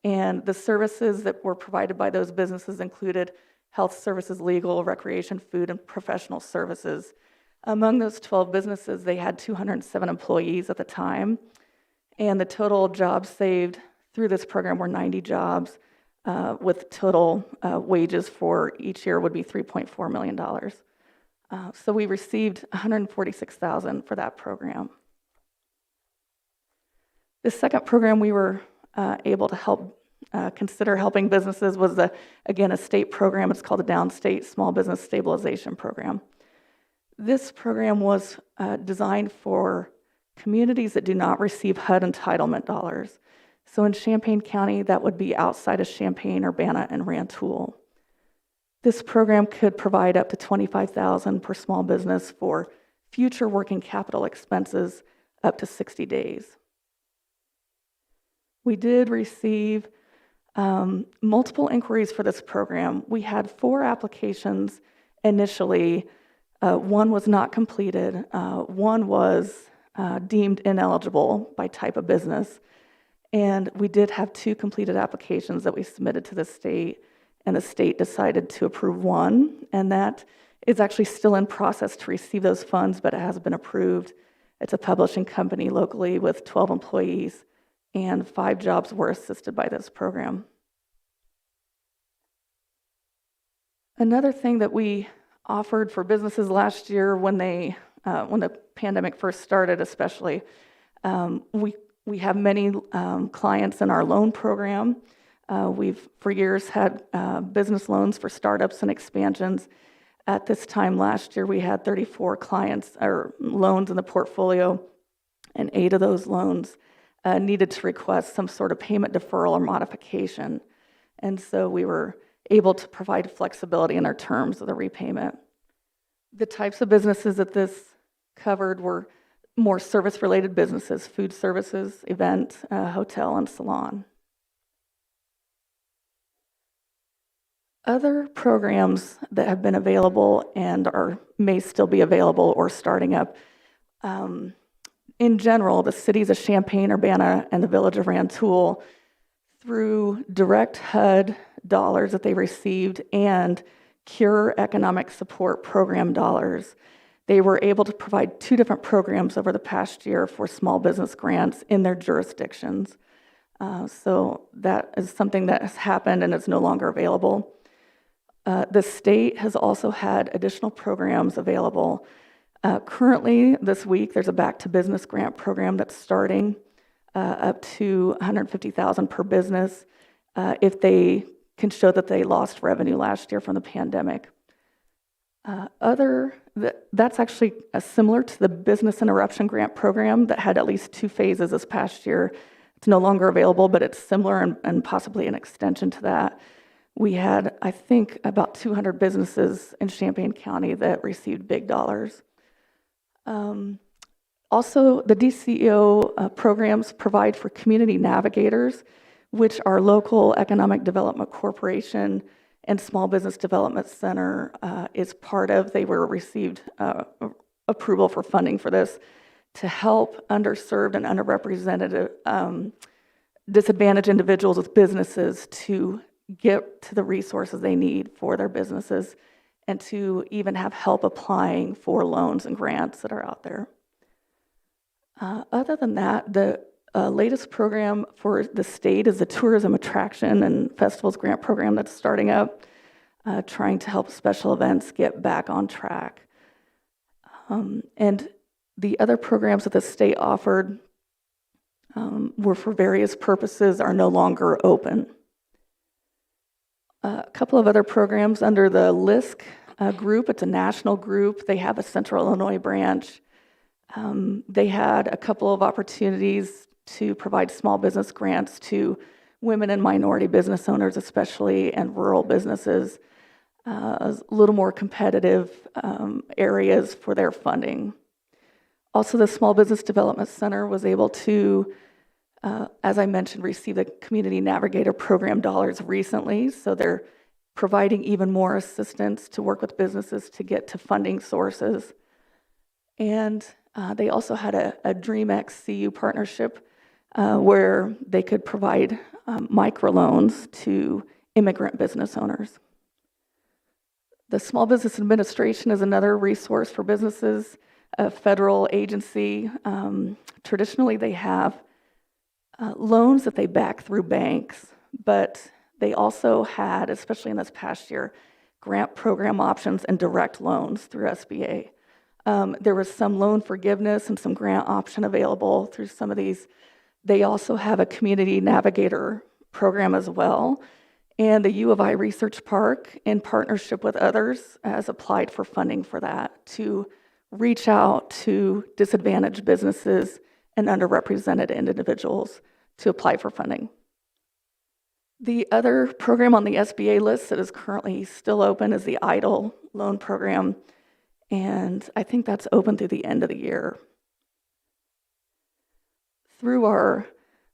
and the services that were provided by those businesses included health services, legal, recreation, food, and professional services. Among those 12 businesses, they had 207 employees at the time, and the total jobs saved through this program were 90 jobs, with total wages for each year would be $3.4 million. So we received $146,000 for that program. The second program we were able to help consider helping businesses was, again, a state program. It's called the Downstate Small Business Stabilization Program. This program was designed for communities that do not receive HUD entitlement dollars. So in Champaign County, that would be outside of Champaign, Urbana, and Rantoul. This program could provide up to $25,000 per small business for future working capital expenses up to 60 days. We did receive multiple inquiries for this program. We had 4 applications initially. One was not completed. One was deemed ineligible by type of business. And we did have 2 completed applications that we submitted to the state, and the state decided to approve one, and that is actually still in process to receive those funds, but it has been approved. It's a publishing company locally with 12 employees, and 5 jobs were assisted by this program. Another thing that we offered for businesses last year when the pandemic first started especially, we have many clients in our loan program. We've for years had business loans for startups and expansions. At this time last year, we had 34 clients or loans in the portfolio, and 8 of those loans needed to request some sort of payment deferral or modification. And so we were able to provide flexibility in our terms of the repayment. The types of businesses that this covered were more service-related businesses, food services, event, hotel, and salon. Other programs that have been available and may still be available or starting up, in general, the cities of Champaign, Urbana, and the village of Rantoul, through direct HUD dollars that they received and CURE Economic Support Program dollars, they were able to provide 2 different programs over the past year for small business grants in their jurisdictions. So that is something that has happened and is no longer available. The state has also had additional programs available. Currently, this week, there's a Back to Business grant program that's starting up to $150,000 per business if they can show that they lost revenue last year from the pandemic. That's actually similar to the Business Interruption Grant Program that had at least 2 phases this past year. It's no longer available, but it's similar and possibly an extension to that. We had, I think, about 200 businesses in Champaign County that received big dollars. Also, the DCEO programs provide for community navigators, which our local economic development corporation and Small Business Development Center is part of. They were received approval for funding for this to help underserved and underrepresented disadvantaged individuals with businesses to get to the resources they need for their businesses and to even have help applying for loans and grants that are out there. Other than that, the latest program for the state is the Tourism Attraction and Festivals Grant Program that's starting up, trying to help special events get back on track. And the other programs that the state offered were for various purposes are no longer open. A couple of other programs under the LISC group. It's a national group. They have a Central Illinois branch. They had a couple of opportunities to provide small business grants to women and minority business owners, especially, and rural businesses, a little more competitive areas for their funding. Also, the Small Business Development Center was able to, as I mentioned, receive the Community Navigator Program dollars recently, so they're providing even more assistance to work with businesses to get to funding sources. And they also had a DreamX CU partnership where they could provide microloans to immigrant business owners. The Small Business Administration is another resource for businesses, a federal agency. Traditionally, they have loans that they back through banks, but they also had, especially in this past year, grant program options and direct loans through SBA. There was some loan forgiveness and some grant option available through some of these. They also have a Community Navigator program as well. And the U of I Research Park, in partnership with others, has applied for funding for that to reach out to disadvantaged businesses and underrepresented individuals to apply for funding. The other program on the SBA list that is currently still open is the EIDLE loan program, and I think that's open through the end of the year. Through our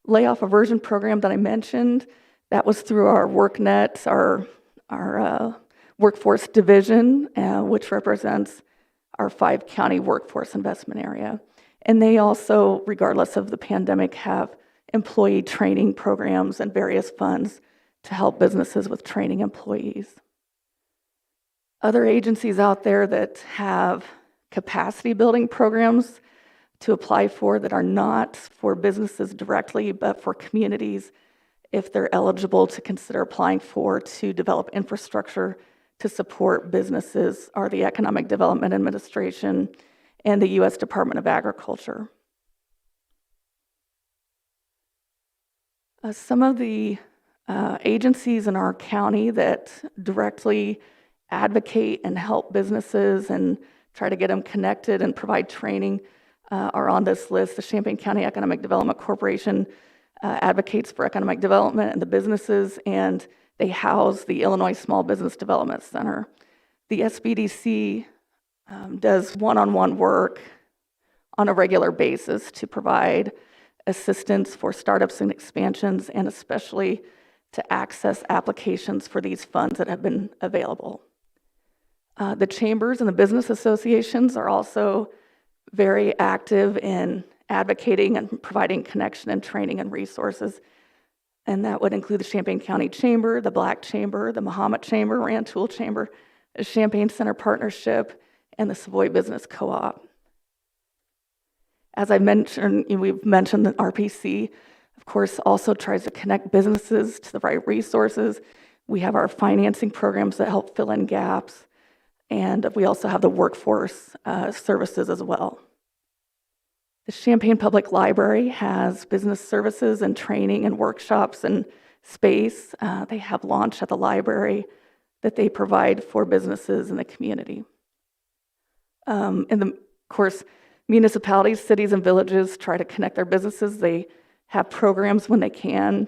layoff aversion program that I mentioned, that was through our WorkNet, our workforce division, which represents our 5-county workforce investment area. And they also, regardless of the pandemic, have employee training programs and various funds to help businesses with training employees. Other agencies out there that have capacity building programs to apply for that are not for businesses directly, but for communities, if they're eligible to consider applying for to develop infrastructure to support businesses, are the Economic Development Administration and the U.S. Department of Agriculture. Some of the agencies in our county that directly advocate and help businesses and try to get them connected and provide training are on this list. The Champaign County Economic Development Corporation advocates for economic development and the businesses, and they house the Illinois Small Business Development Center. The SBDC does one-on-one work on a regular basis to provide assistance for startups and expansions, and especially to access applications for these funds that have been available. The chambers and the business associations are also very active in advocating and providing connection and training and resources. And that would include the Champaign County Chamber, the Black Chamber, the Mahomet Chamber, Rantoul Chamber, the Champaign Center Partnership, and the Savoy Business Co-op. As I mentioned, we've mentioned that RPC, of course, also tries to connect businesses to the right resources. We have our financing programs that help fill in gaps, and we also have the workforce services as well. The Champaign Public Library has business services and training and workshops and space. They have lunch at the library that they provide for businesses in the community. Of course, municipalities, cities, and villages try to connect their businesses. They have programs when they can.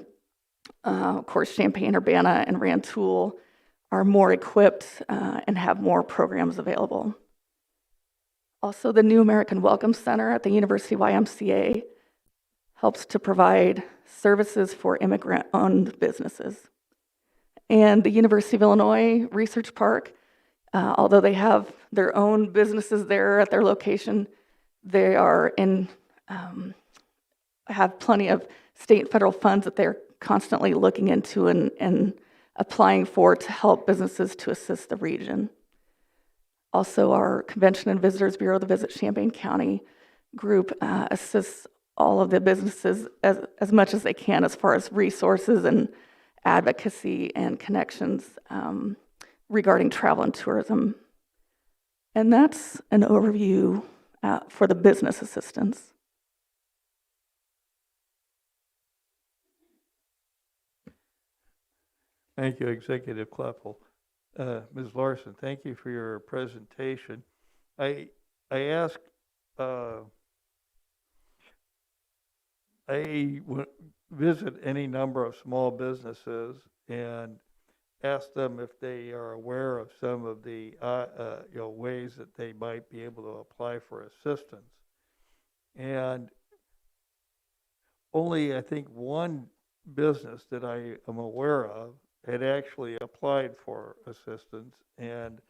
Of course, Champaign, Urbana, and Rantoul are more equipped and have more programs available. Also, the New American Welcome Center at the University YMCA helps to provide services for immigrant-owned businesses. And the University of Illinois Research Park, although they have their own businesses there at their location, they are have plenty of state and federal funds that they're constantly looking into and applying for to help businesses to assist the region. Also, our Convention and Visitors Bureau, the Visit Champaign County group, assists all of the businesses as much as they can as far as resources and advocacy and connections regarding travel and tourism. And that's an overview for the business assistance. Thank you, Executive Kleppel. Ms. Larson, thank you for your presentation. I asked, visit any number of small businesses and ask them if they are aware of some of the ways that they might be able to apply for assistance. And only, I think, one business that I am aware of had actually applied for assistance, and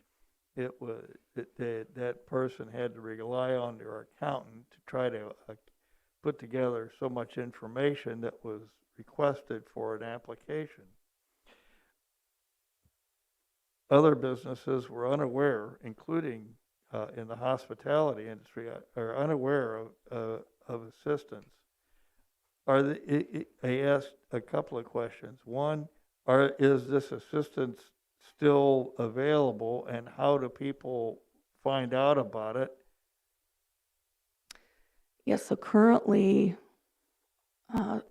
it was that person had to rely on their accountant to try to put together so much information that was requested for an application. Other businesses were unaware, including in the hospitality industry, are unaware of assistance. I asked a couple of questions. One, is this assistance still available, and how do people find out about it? Yes, so currently,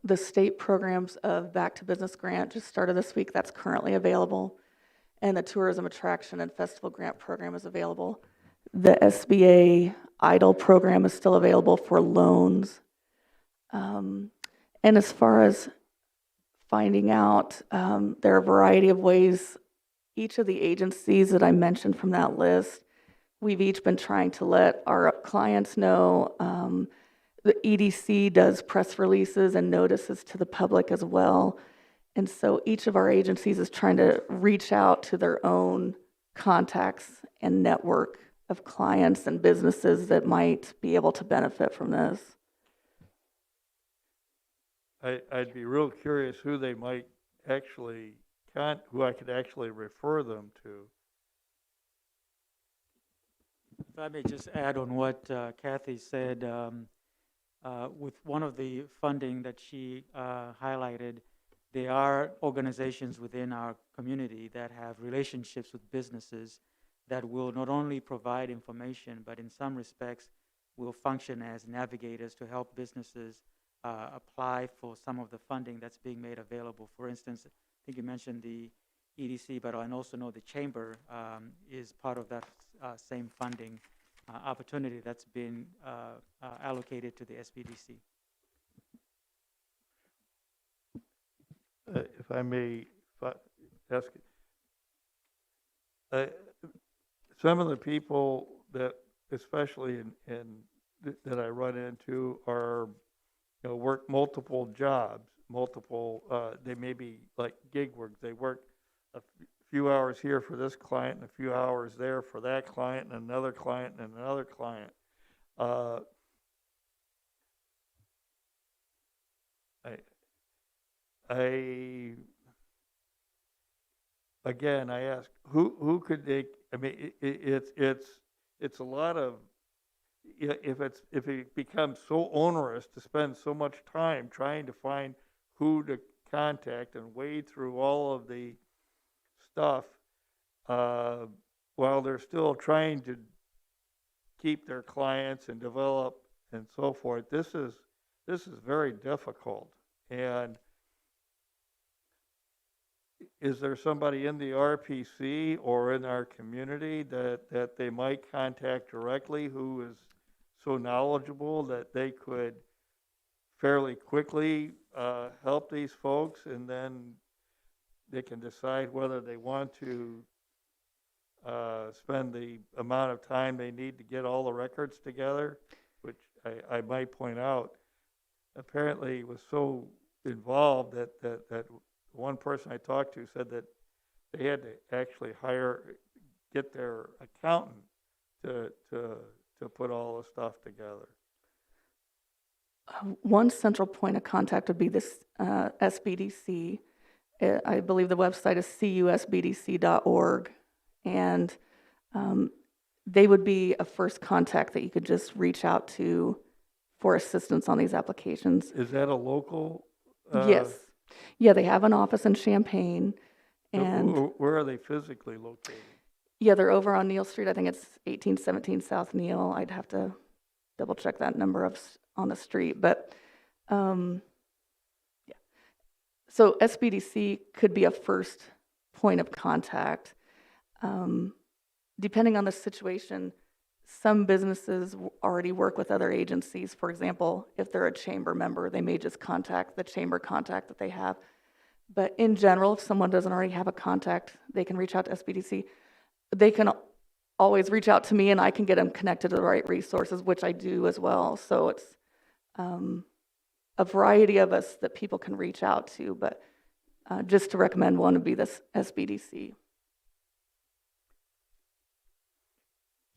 the state programs of Back to Business Grant just started this week. That's currently available. And the Tourism Attraction and Festival Grant Program is available. The SBA EIDL program is still available for loans. And as far as finding out, there are a variety of ways. Each of the agencies that I mentioned from that list, we've each been trying to let our clients know. The EDC does press releases and notices to the public as well. And so each of our agencies is trying to reach out to their own contacts and network of clients and businesses that might be able to benefit from this. I'd be real curious who they might actually, who I could actually refer them to. If I may just add on what Kathy said, with one of the funding that she highlighted, there are organizations within our community that have relationships with businesses that will not only provide information, but in some respects will function as navigators to help businesses apply for some of the funding that's being made available. For instance, I think you mentioned the EDC, but I also know the Chamber is part of that same funding opportunity that's been allocated to the SBDC. If I may ask, some of the people that, especially that I run into, are work multiple jobs, they may be like gig work. They work a few hours here for this client and a few hours there for that client and another client and another client. Again, I ask, who could they? I mean, it's a lot of, if it becomes so onerous to spend so much time trying to find who to contact and wade through all of the stuff while they're still trying to keep their clients and develop and so forth. This is very difficult. And is there somebody in the RPC or in our community that they might contact directly who is so knowledgeable that they could fairly quickly help these folks, and then they can decide whether they want to spend the amount of time they need to get all the records together, which I might point out apparently was so involved that one person I talked to said that they had to actually get their accountant to put all the stuff together. One central point of contact would be this SBDC. I believe the website is cusbdc.org, and they would be a first contact that you could just reach out to for assistance on these applications. Is that a local? Yes. Yeah, they have an office in Champaign. And where are they physically located? Yeah, they're over on Neal Street. I think it's 1817 South Neal. I'd have to double check that number on the street. But yeah. So SBDC could be a first point of contact. Depending on the situation, some businesses already work with other agencies. For example, if they're a chamber member, they may just contact the chamber contact that they have. But in general, if someone doesn't already have a contact, they can reach out to SBDC. They can always reach out to me and I can get them connected to the right resources, which I do as well. So it's a variety of us that people can reach out to, but just to recommend one would be this SBDC.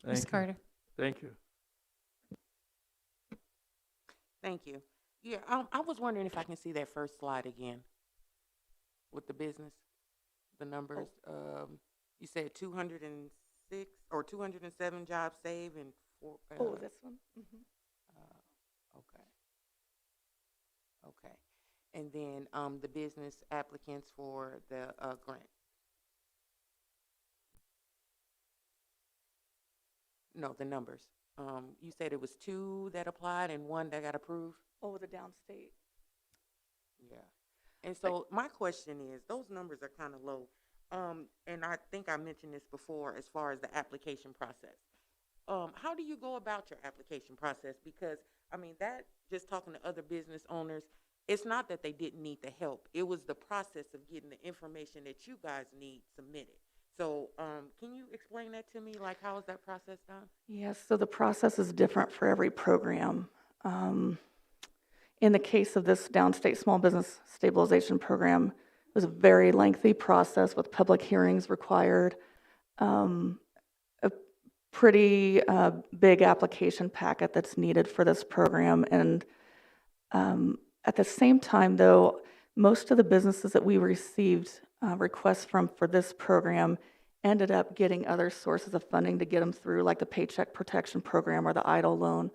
Ms. Thank you. Carter. Thank you. Thank you. Yeah, I was wondering if I can see that first slide again with the business, the numbers. You said 206 or 207 jobs saved and four. This one? Mm-hmm. Okay. Okay. And then the business applicants for the grant. No, the numbers. You said it was 2 that applied and 1 that got approved? Oh, the downstate. Yeah. And so my question is, those numbers are kind of low. And I think I mentioned this before as far as the application process. How do you go about your application process? Because, I mean, that, just talking to other business owners, it's not that they didn't need the help. It was the process of getting the information that you guys need submitted. So can you explain that to me? Like, how is that process done? Yes, so the process is different for every program. In the case of this downstate small business stabilization program, it was a very lengthy process with public hearings required, a pretty big application packet that's needed for this program. And at the same time, though, most of the businesses that we received requests from for this program ended up getting other sources of funding to get them through, like the Paycheck Protection Program or the EIDL loan,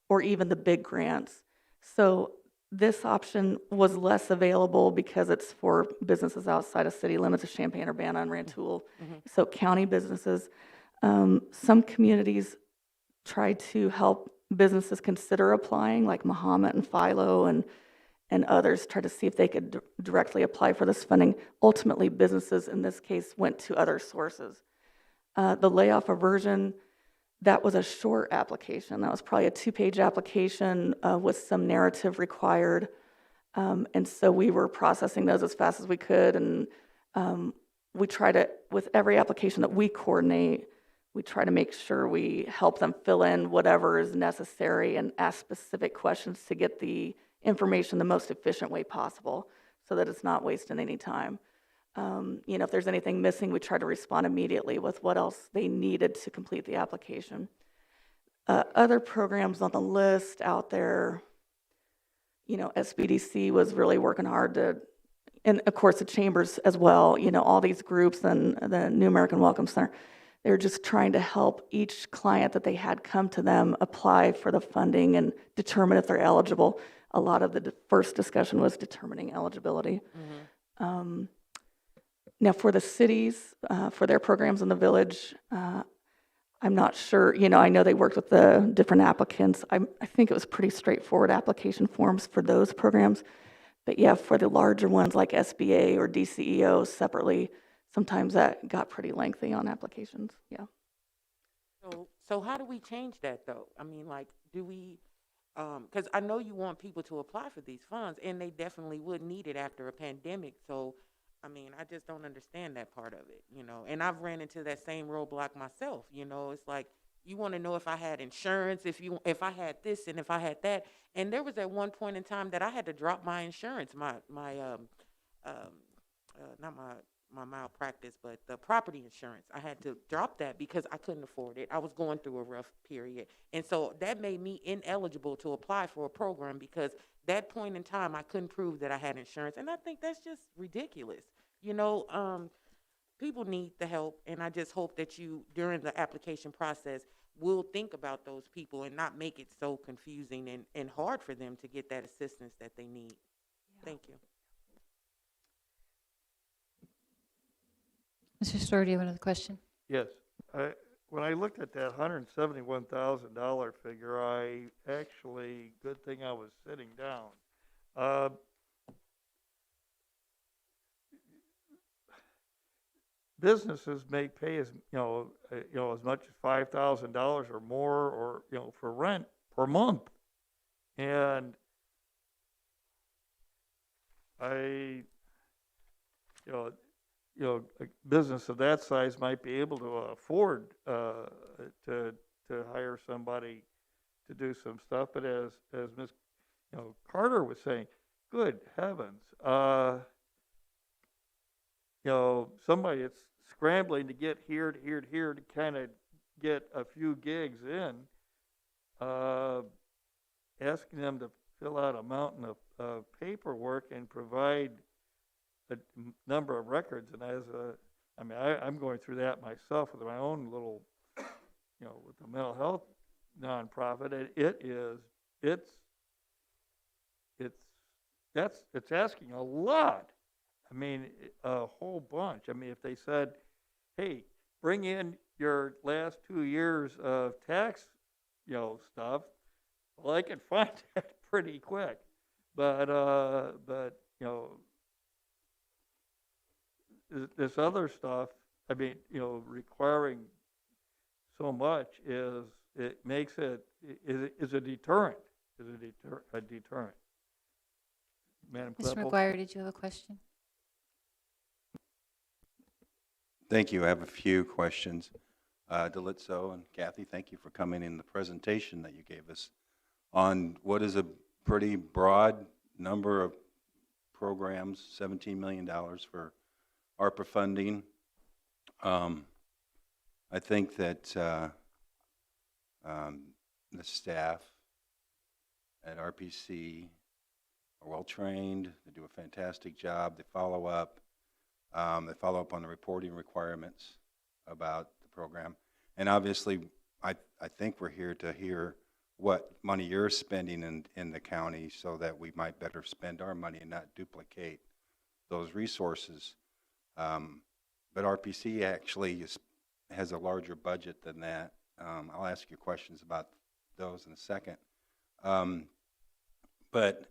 or even the big grants. So this option was less available because it's for businesses outside of city limits of Champaign-Urbana and Rantoul. So county businesses, some communities tried to help businesses consider applying, like Mahomet and Philo and others tried to see if they could directly apply for this funding. Ultimately, businesses in this case went to other sources. The layoff aversion, that was a short application. That was probably a 2-page application with some narrative required. And so we were processing those as fast as we could. And we try to, with every application that we coordinate, we try to make sure we help them fill in whatever is necessary and ask specific questions to get the information the most efficient way possible so that it's not wasting any time. If there's anything missing, we try to respond immediately with what else they needed to complete the application. Other programs on the list out there, SBDC was really working hard to, and of course the chambers as well, all these groups and the New American Welcome Center, they're just trying to help each client that they had come to them apply for the funding and determine if they're eligible. A lot of the first discussion was determining eligibility. Mm-hmm. Now for the cities, for their programs in the village, I'm not sure, I know they worked with the different applicants. I think it was pretty straightforward application forms for those programs. But yeah, for the larger ones like SBA or DCEO separately, sometimes that got pretty lengthy on applications, yeah. So how do we change that though? I mean, like, do we, because I know you want people to apply for these funds and they definitely would need it after a pandemic. So, I mean, I just don't understand that part of it, and I've ran into that same roadblock myself. It's like, you want to know if I had insurance, if I had this and if I had that. And there was at one point in time that I had to drop my insurance, not my malpractice, but the property insurance. I had to drop that because I couldn't afford it. I was going through a rough period. And so that made me ineligible to apply for a program because that point in time, I couldn't prove that I had insurance. And I think that's just ridiculous. People need the help. And I just hope that you, during the application process, will think about those people and not make it so confusing and hard for them to get that assistance that they need. Yeah. Thank you. Mr. Storer, do you have another question? Yes. When I looked at that $171,000 figure, good thing I was sitting down. businesses may pay as much as $5,000 or more, or for rent per month, and I, a business of that size might be able to afford to hire somebody to do some stuff. But as Ms. Carter was saying, good heavens, somebody that's scrambling to get here to here to here to kind of get a few gigs in, asking them to fill out a mountain of paperwork and provide a number of records. And I'm going through that myself with my own little, with the mental health nonprofit. It's asking a lot. I mean, a whole bunch. I mean, if they said, hey, bring in your last 2 years of tax, stuff, well, I can find that pretty quick. But this other stuff, I mean, requiring so much makes it a deterrent. A deterrent. Madam Mr. Kleppel? McGuire, did you have a question? Thank you. I have a few questions. Delitzo and Kathy, thank you for coming in the presentation that you gave us on what is a pretty broad number of programs, $17 million for ARPA funding. I think that the staff at RPC are well-trained. They do a fantastic job. They follow up. They follow up on the reporting requirements about the program. And obviously, I think we're here to hear what money you're spending in the county so that we might better spend our money and not duplicate those resources. But RPC actually has a larger budget than that. I'll ask you questions about those in a second. But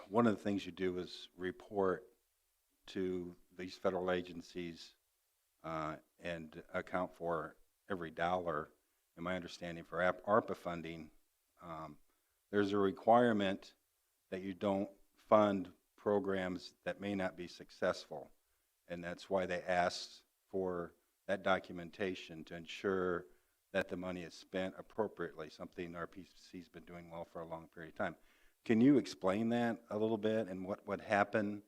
one of the things you do is report to these federal agencies and account for every dollar. In my understanding, for ARPA funding, there's a requirement that you don't fund programs that may not be successful. And that's why they ask for that documentation to ensure that the money is spent appropriately, something RPC's been doing well for a long period of time. Can you explain that a little bit, and what would happen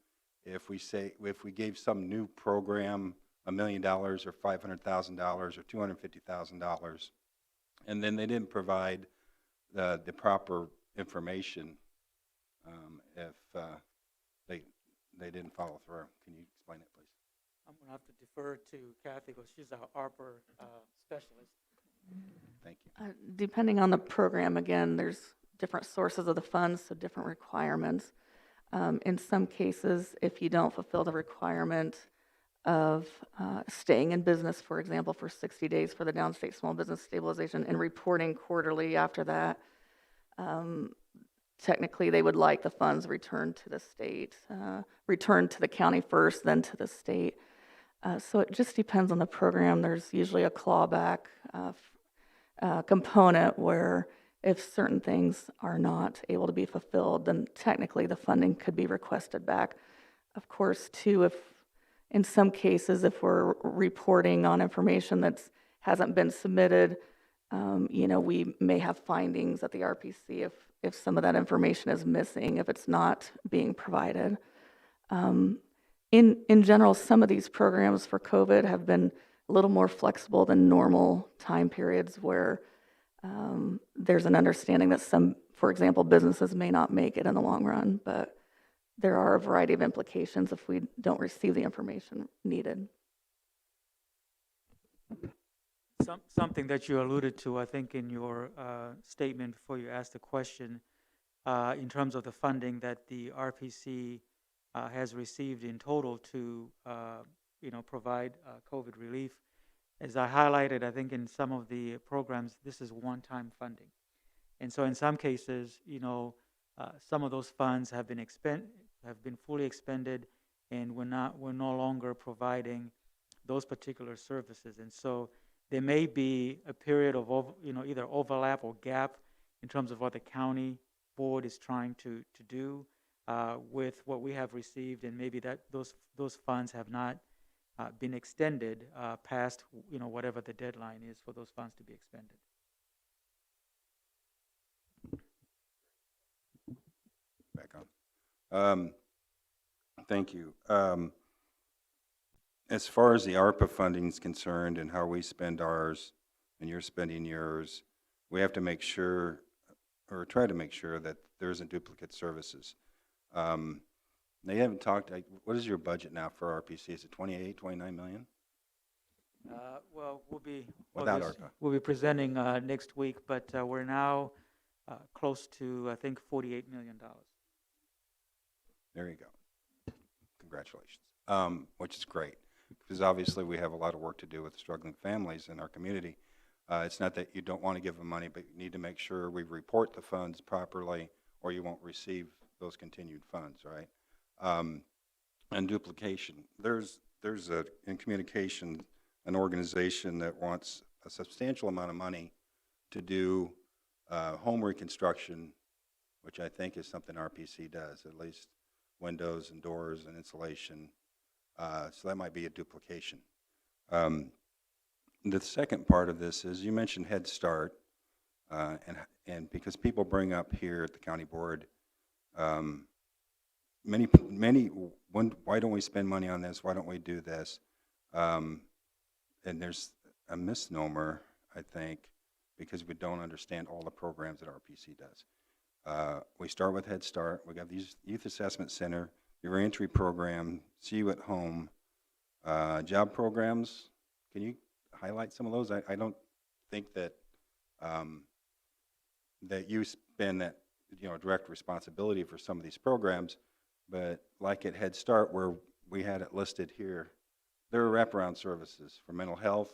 if we gave some new program $1 million or $500,000 or $250,000, and then they didn't provide the proper information if they didn't follow through? Can you explain it, please? I'm going to have to defer to Kathy because she's our ARPA specialist. Thank you. Depending on the program, again, there's different sources of the funds, so different requirements. In some cases, if you don't fulfill the requirement of staying in business, for example, for 60 days for the downstate small business stabilization and reporting quarterly after that, technically they would like the funds returned to the state, returned to the county first, then to the state. So it just depends on the program. There's usually a clawback component where if certain things are not able to be fulfilled, then technically the funding could be requested back. Of course, too, if in some cases, if we're reporting on information that hasn't been submitted, we may have findings at the RPC if some of that information is missing, if it's not being provided. In general, some of these programs for COVID have been a little more flexible than normal time periods where there's an understanding that some, for example, businesses may not make it in the long run, but there are a variety of implications if we don't receive the information needed. Something that you alluded to, I think, in your statement before you asked the question, in terms of the funding that the RPC has received in total to, provide COVID relief. As I highlighted, I think in some of the programs, this is one-time funding. And so in some cases, some of those funds have been fully expended, and we're no longer providing those particular services. And so there may be a period of, either overlap or gap in terms of what the county board is trying to do with what we have received, and maybe that those funds have not been extended past, whatever the deadline is for those funds to be expended. Back on. Thank you. As far as the ARPA funding is concerned and how we spend ours and you're spending yours, we have to make sure, or try to make sure, that there isn't duplicate services. They haven't talked, what is your budget now for RPC? Is it 28, 29 million? Well, Without ARPA. we'll be presenting next week, but we're now close to, I think, $48 million. There you go. Congratulations. Which is great, because obviously we have a lot of work to do with struggling families in our community. It's not that you don't want to give them money, but you need to make sure we report the funds properly, or you won't receive those continued funds, right? And duplication. There's in communication, an organization that wants a substantial amount of money to do home reconstruction, which I think is something RPC does, at least windows and doors and insulation. So that might be a duplication. The second part of this is, you mentioned Head Start, and because people bring up here at the county board, why don't we spend money on this? Why don't we do this? And there's a misnomer, I think, because we don't understand all the programs that RPC does. We start with Head Start. We got these Youth Assessment Center, your reentry program, See You at Home, job programs. Can you highlight some of those? I don't think that that you spend that direct responsibility for some of these programs, but like at Head Start, where we had it listed here, there are wraparound services for mental health,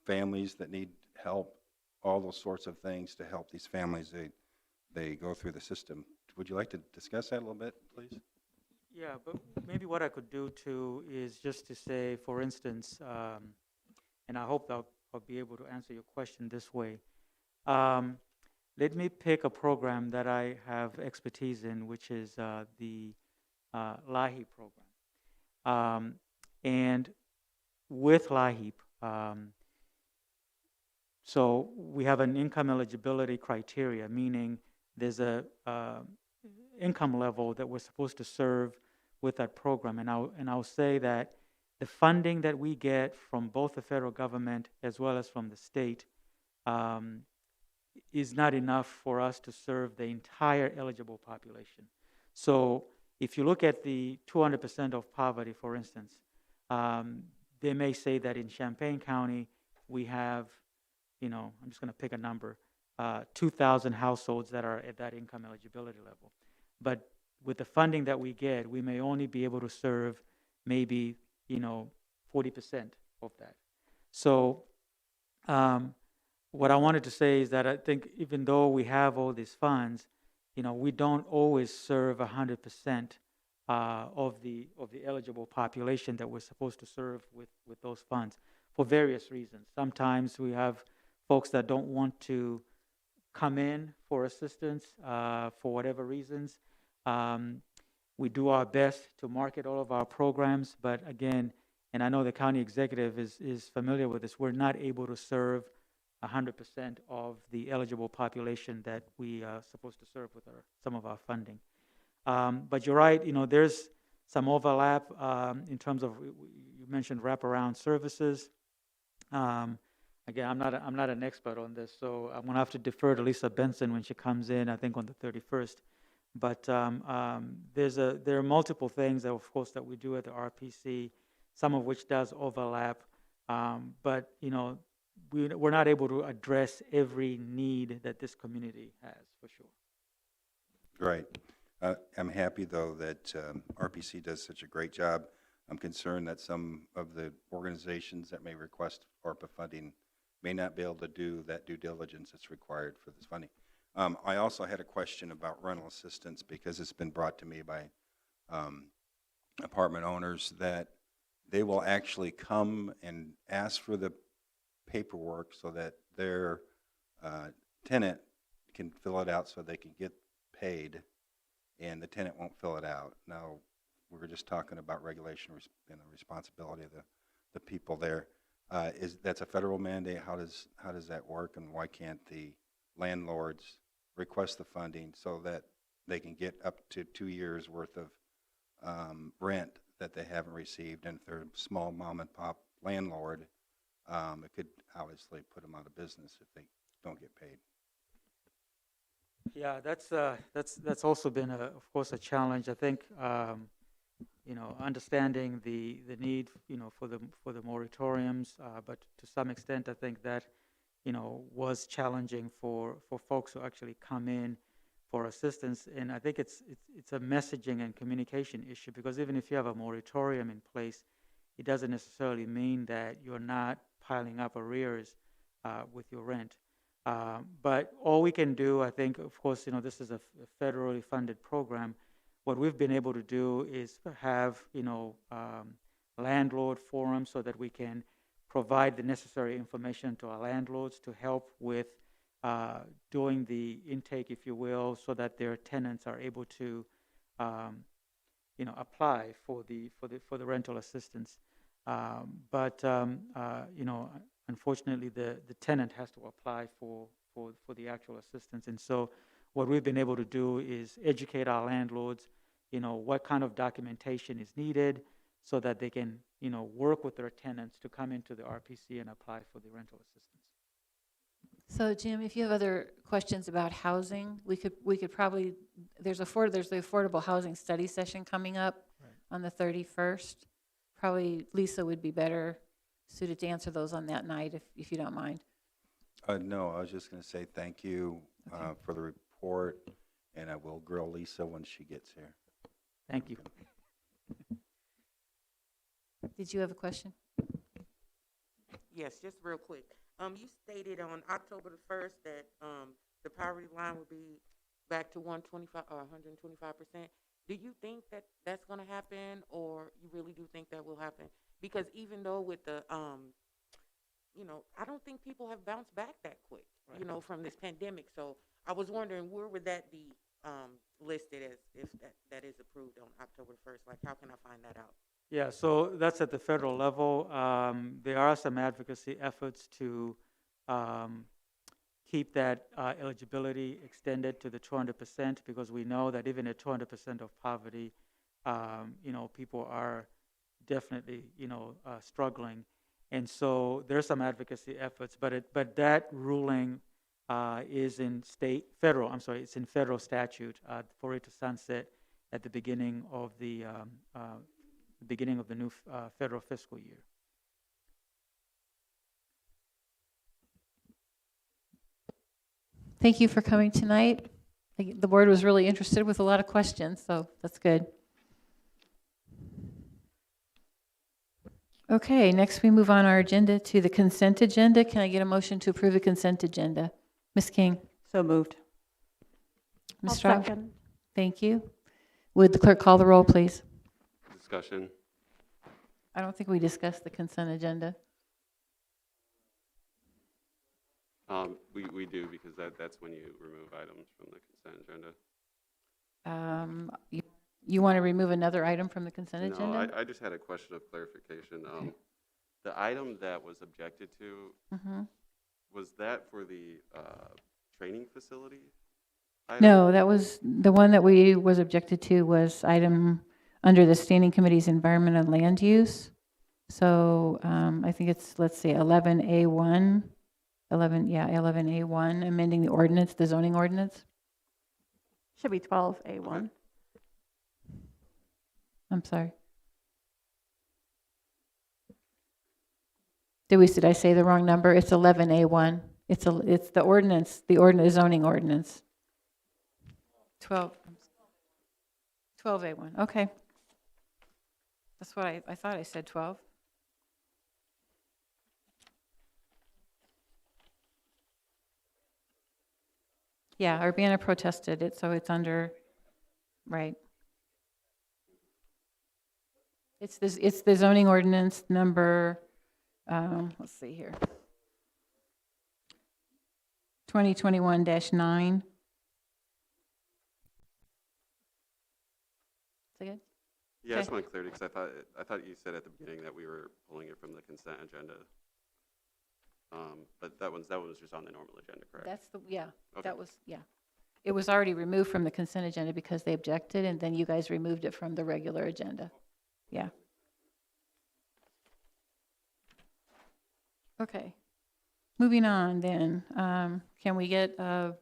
families that need help, all those sorts of things to help these families. They go through the system. Would you like to discuss that a little bit, please? Yeah, but maybe what I could do too is just to say, for instance, and I hope I'll be able to answer your question this way. Let me pick a program that I have expertise in, which is the LIHEAP program. And with LIHEAP, so we have an income eligibility criteria, meaning there's a income level that we're supposed to serve with that program. And I'll say that the funding that we get from both the federal government as well as from the state is not enough for us to serve the entire eligible population. So if you look at the 200% of poverty, for instance, they may say that in Champaign County we have, I'm just going to pick a number, 2,000 households that are at that income eligibility level. But with the funding that we get, we may only be able to serve maybe, 40% of that. So what I wanted to say is that I think even though we have all these funds, we don't always serve 100% of the eligible population that we're supposed to serve with those funds for various reasons. Sometimes we have folks that don't want to come in for assistance for whatever reasons. We do our best to market all of our programs, but again, and I know the county executive is familiar with this, we're not able to serve 100% of the eligible population that we are supposed to serve with some of our funding. But you're right, there's some overlap in terms of, you mentioned wraparound services. Again, I'm not an expert on this, so I'm going to have to defer to Lisa Benson when she comes in, I think on the 31st. But there are multiple things, that, of course, that we do at the RPC, some of which does overlap. But, we're not able to address every need that this community has, for sure. Right. I'm happy, though, that RPC does such a great job. I'm concerned that some of the organizations that may request ARPA funding may not be able to do that due diligence that's required for this funding. I also had a question about rental assistance, because it's been brought to me by apartment owners, that they will actually come and ask for the paperwork so that their tenant can fill it out so they can get paid, and the tenant won't fill it out. Now, we were just talking about regulation and the responsibility of the people there. That's a federal mandate? How does that work, and why can't the landlords request the funding so that they can get up to 2 years worth of rent that they haven't received? And if they're a small mom and pop landlord, it could obviously put them out of business if they don't get paid. Yeah, that's also been, of course, a challenge. I think, understanding the need, for the moratoriums, but to some extent, I think that, was challenging for folks who actually come in for assistance. And I think it's a messaging and communication issue, because even if you have a moratorium in place, it doesn't necessarily mean that you're not piling up arrears with your rent. But all we can do, I think, of course, this is a federally funded program. What we've been able to do is have, landlord forums so that we can provide the necessary information to our landlords to help with doing the intake, if you will, so that their tenants are able to, apply for the rental assistance. But unfortunately, the tenant has to apply for the actual assistance. And so what we've been able to do is educate our landlords, what kind of documentation is needed so that they can, work with their tenants to come into the RPC and apply for the rental assistance. So Jim, if you have other questions about housing, we could probably, there's the affordable housing study session coming up on the 31st. Probably Lisa would be better suited to answer those on that night, if you don't mind. No, I was just going to say thank you for the report, and I will grill Lisa when she gets here. Thank you. Did you have a question? Yes, just real quick. You stated on October the 1st that the poverty line would be back to 125 or 125%. Do you think that that's going to happen, or you really do think that will happen? Because even though with the, I don't think people have bounced back that quick, from this pandemic. So I was wondering, where would that be listed as if that is approved on October 1st? Like, how can I find that out? Yeah, so that's at the federal level. There are some advocacy efforts to keep that eligibility extended to the 200%, because we know that even at 200% of poverty, people are definitely, struggling. And so there's some advocacy efforts, but that ruling is in it's in federal statute for it to sunset at the beginning of the new federal fiscal year. Thank you for coming tonight. The board was really interested with a lot of questions, so that's good. Okay, next we move on our agenda to the consent agenda. Can I get a motion to approve the consent agenda? Ms. King? So moved. Ms. Straub? Thank you. Would the clerk call the roll, please? Discussion. I don't think we discussed the consent agenda. We do, because that's when you remove items from the consent agenda. You want to remove another item from the consent agenda? No, I just had a question of clarification. Okay. The item that was objected to, was that for the training facility item? No, that was, the one that was objected to was item under the Standing Committee's Environment and Land Use. So I think it's, let's see, 11A1, 11A1, amending the ordinance, the zoning ordinance. Should be 12A1. Okay. I'm sorry. Did I say the wrong number? It's 11A1. It's the ordinance, the zoning ordinance. 12A1, okay. That's what I thought I said 12. Yeah, Urbana protested it, so it's under, right. It's the zoning ordinance number, let's see here. 2021-9. Is that good? Yeah, I just Okay. want clarity, because I thought you said at the beginning that we were pulling it from the consent agenda. But that one was just on the normal agenda, correct? That's yeah, Okay. that was, yeah. It was already removed from the consent agenda because they objected, and then you guys removed it from the regular agenda. Yeah. Okay. Moving on then, can we get a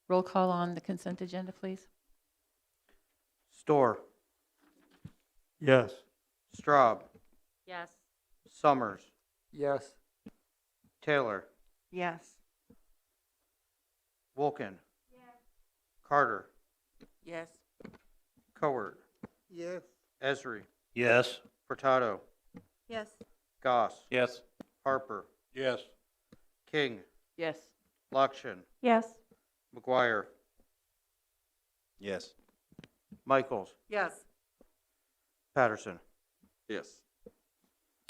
roll call on the consent agenda, please? Store, Yes. Straub, Yes. Summers, Yes. Taylor, Yes. Wolken. Carter, Yes. Cowart, Yes. Esri, Yes. Furtado, Yes. Goss, Yes. Harper, Yes. King, Yes. Lakshin, Yes. McGuire, Yes. Michaels, Yes. Patterson. Yes.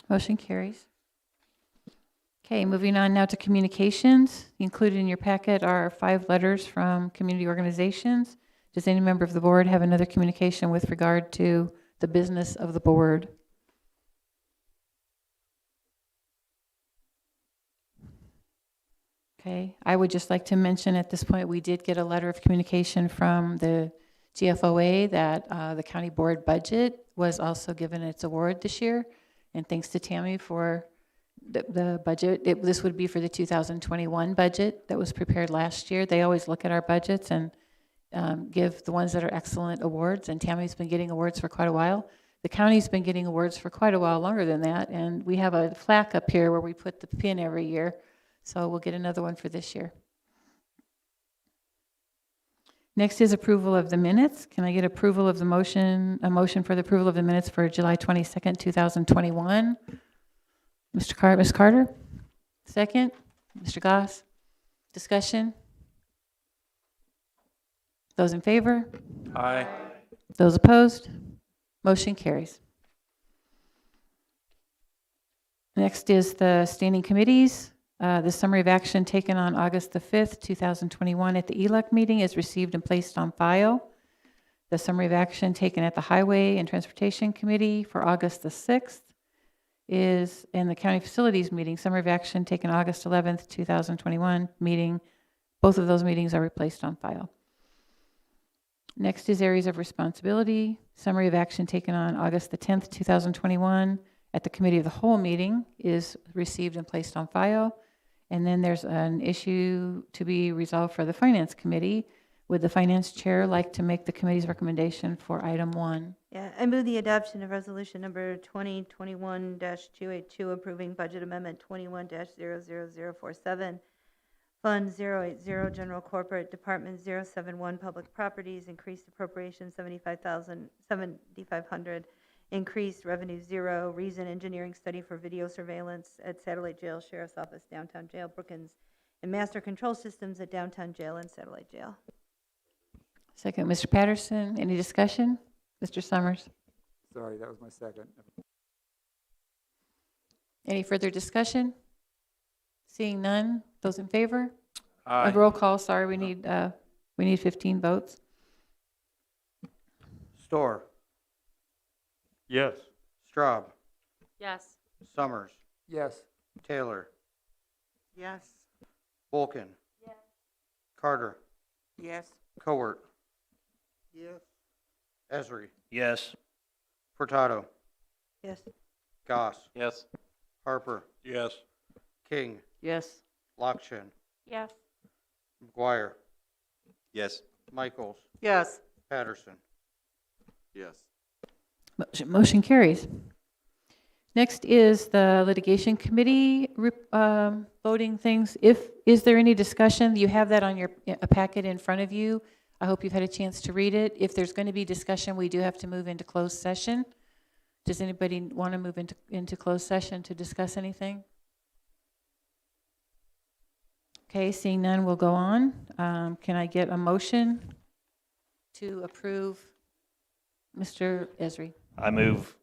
Motion carries. Okay, moving on now to communications. Included in your packet are 5 letters from community organizations. Does any member of the board have another communication with regard to the business of the board? Okay, I would just like to mention at this point, we did get a letter of communication from the GFOA that the county board budget was also given its award this year. And thanks to Tammy for the budget. This would be for the 2021 budget that was prepared last year. They always look at our budgets and give the ones that are excellent awards, and Tammy's been getting awards for quite a while. The county's been getting awards for quite a while longer than that, and we have a plaque up here where we put the pin every year, so we'll get another one for this year. Next is approval of the minutes. Can I get approval of the motion, a motion for the approval of the minutes for July 22nd, 2021? Ms. Carter? Second? Mr. Goss? Discussion? Those in favor? Aye. Those opposed? Motion carries. Next is the standing committees. The summary of action taken on August the 5th, 2021 at the ELEC meeting is received and placed on file. The summary of action taken at the Highway and Transportation Committee for August the 6th is in the County Facilities meeting. Summary of action taken August 11th, 2021 meeting. Both of those meetings are replaced on file. Next is areas of responsibility. Summary of action taken on August the 10th, 2021 at the Committee of the Whole meeting is received and placed on file. And then there's an issue to be resolved for the Finance Committee. Would the Finance Chair like to make the committee's recommendation for item 1? Yeah, I move the adoption of resolution number 2021-282 approving budget amendment 21-00047, Fund 080, General Corporate Department 071, Public Properties, increased appropriation 7,500, increased revenue 0, reason engineering study for video surveillance at Satellite Jail, Sheriff's Office, Downtown Jail, Brookings, and master control systems at Downtown Jail and Satellite Jail. Second, Mr. Patterson. Any discussion? Mr. Summers. Sorry, that was my second. Any further discussion? Seeing none, those in favor? Aye. Roll call, sorry, we need 15 votes. Store, Yes. Straub, Yes. Summers, Yes. Taylor, Yes. Wolken. Carter, Yes. Cowart, Yes. Esri, Yes. Furtado, Yes. Goss, Yes. Harper. Yes. King, Yes. Lakshin, Yes. McGuire, Yes. Michaels, Yes. Patterson. Yes. Motion carries. Next is the litigation committee voting things. Is there any discussion? You have that on your a packet in front of you. I hope you've had a chance to read it. If there's going to be discussion, we do have to move into closed session. Does anybody want to move into closed session to discuss anything? Okay, seeing none, we'll go on. Can I get a motion to approve Mr. Esri? I move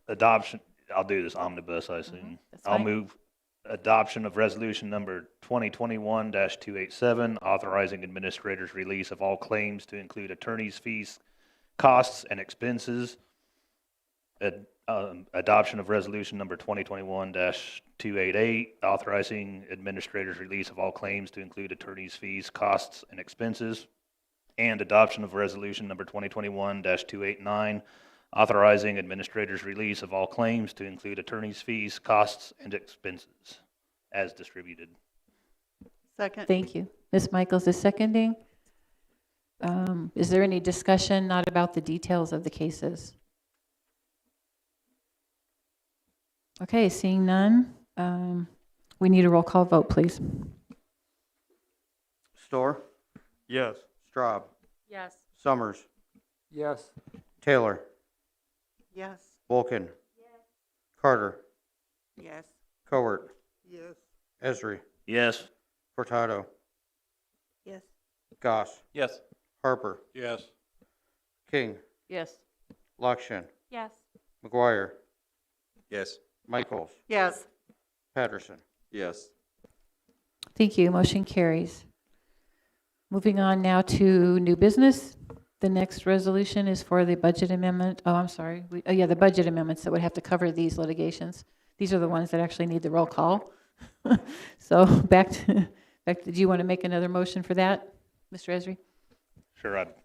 adoption, I'll do this omnibus, I assume. that's I'll fine. move adoption of resolution number 2021-287, authorizing administrator's release of all claims to include attorney's fees, costs, and expenses. Adoption of resolution number 2021-288, authorizing administrator's release of all claims to include attorney's fees, costs, and expenses. And adoption of resolution number 2021-289, authorizing administrator's release of all claims to include attorney's fees, costs, and expenses as distributed. Second. Thank you. Ms. Michaels is seconding. Is there any discussion, not about the details of the cases? Okay, seeing none, we need a roll call vote, please. Storr, Yes. Straub, Yes. Summers, Yes. Taylor, Yes. Wolkin. Carter, Yes. Cowart, Yes. Esri, Yes. Furtado, Yes. Goss, Yes. Harper, Yes. King, Yes. Lakshin, Yes. McGuire, Yes. Michaels, Yes. Patterson. Yes. Thank you. Motion carries. Moving on now to new business. The next resolution is for the budget amendment. Oh, I'm sorry. The budget amendments that would have to cover these litigations. These are the ones that actually need the roll call. So back to, do you want to make another motion for that, Mr. Esri? Sure, I'd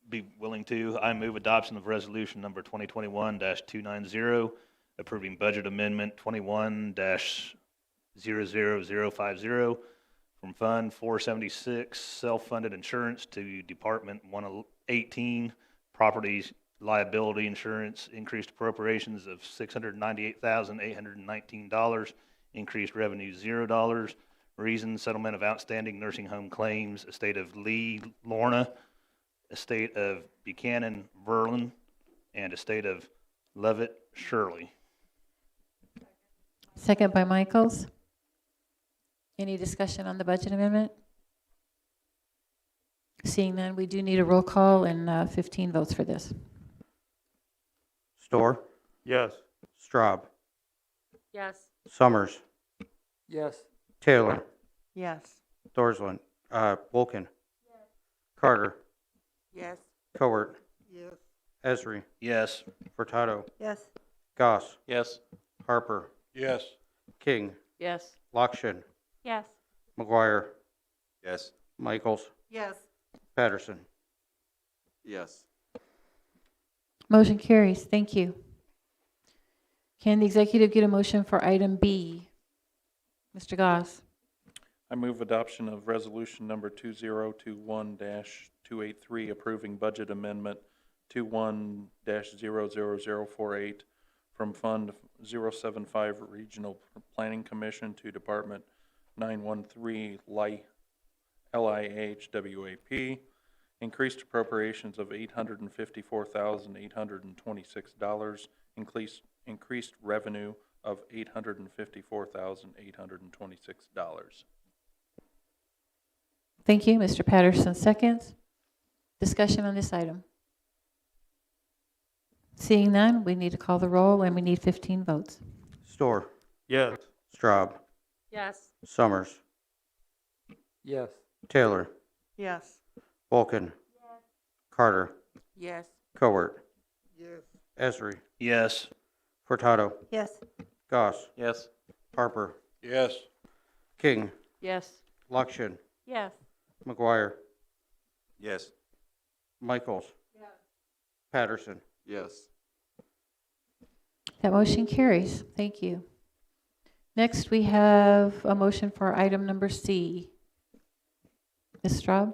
be willing to. I move adoption of resolution number 2021-290, approving budget amendment 21-00050 from Fund 476, self-funded insurance, to Department 118, properties liability insurance, increased appropriations of $698,819, increased revenue $0. Reason, settlement of outstanding nursing home claims, estate of Lee Lorna, estate of Buchanan Verlin, and estate of Levitt Shirley. Second by Michaels. Any discussion on the budget amendment? Seeing none, we do need a roll call and 15 votes for this. Storr, Yes. Straub, Yes. Summers, Yes. Taylor, Yes. Thorsland, Wolkin. Carter, Yes. Cowart, Yes. Esri, Yes. Furtado, Yes. Goss, Yes. Harper, Yes. King, Yes. Lakshin, Yes. McGuire, Yes. Michaels, Yes. Patterson. Yes. Motion carries. Thank you. Can the executive get a motion for item B? Mr. Goss. I move adoption of resolution number 2021-283, approving budget amendment 21-00048 from Fund 075 Regional Planning Commission to Department 913 LIHWAP, increased appropriations of $854,826, increased revenue of $854,826. Thank you. Mr. Patterson seconds. Discussion on this item. Seeing none, we need to call the roll and we need 15 votes. Storr, Yes. Straub, Yes. Summers, Yes. Taylor, Yes. Wolkin. Carter, Yes. Cowart, Yes. Esri, Yes. Furtado, Yes. Goss, Yes. Harper, Yes. King, Yes. Lakshin, Yes. McGuire, Yes. Michaels, Patterson. Yes. That motion carries. Thank you. Next, we have a motion for item number C. Ms. Straub?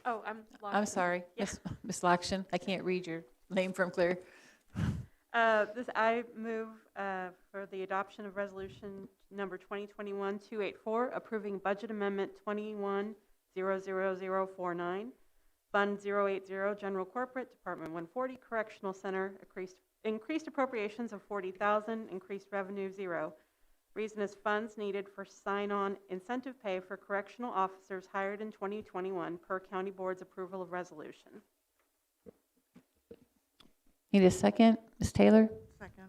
Oh, I'm sorry, Ms. Lakshin. I can't read your name from clear. I move for the adoption of resolution number 2021-284, approving budget amendment 21-00049, Fund 080, General Corporate, Department 140, Correctional Center, increased appropriations of $40,000, increased revenue $0. Reason is funds needed for sign-on incentive pay for correctional officers hired in 2021 per County Board's approval of resolution. Need a second? Ms. Taylor? Second.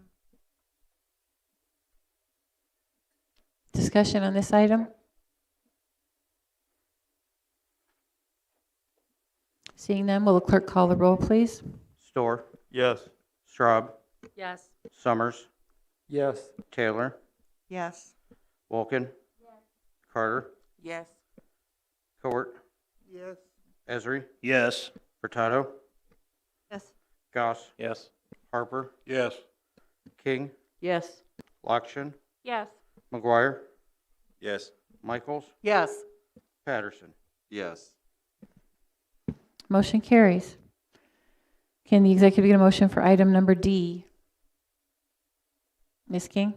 Discussion on this item? Seeing none, will the clerk call the roll, please? Store, Yes. Straub, Yes. Summers, Yes. Taylor, Yes. Wolkin. Carter, Yes. Cowart, Yes. Esri, Yes. Furtado, Yes. Goss, Yes. Harper, Yes. King, Yes. Lockshin, Yes. McGuire, Yes. Michaels, Yes. Patterson. Yes. Motion carries. Can the executive get a motion for item number D? Ms. King?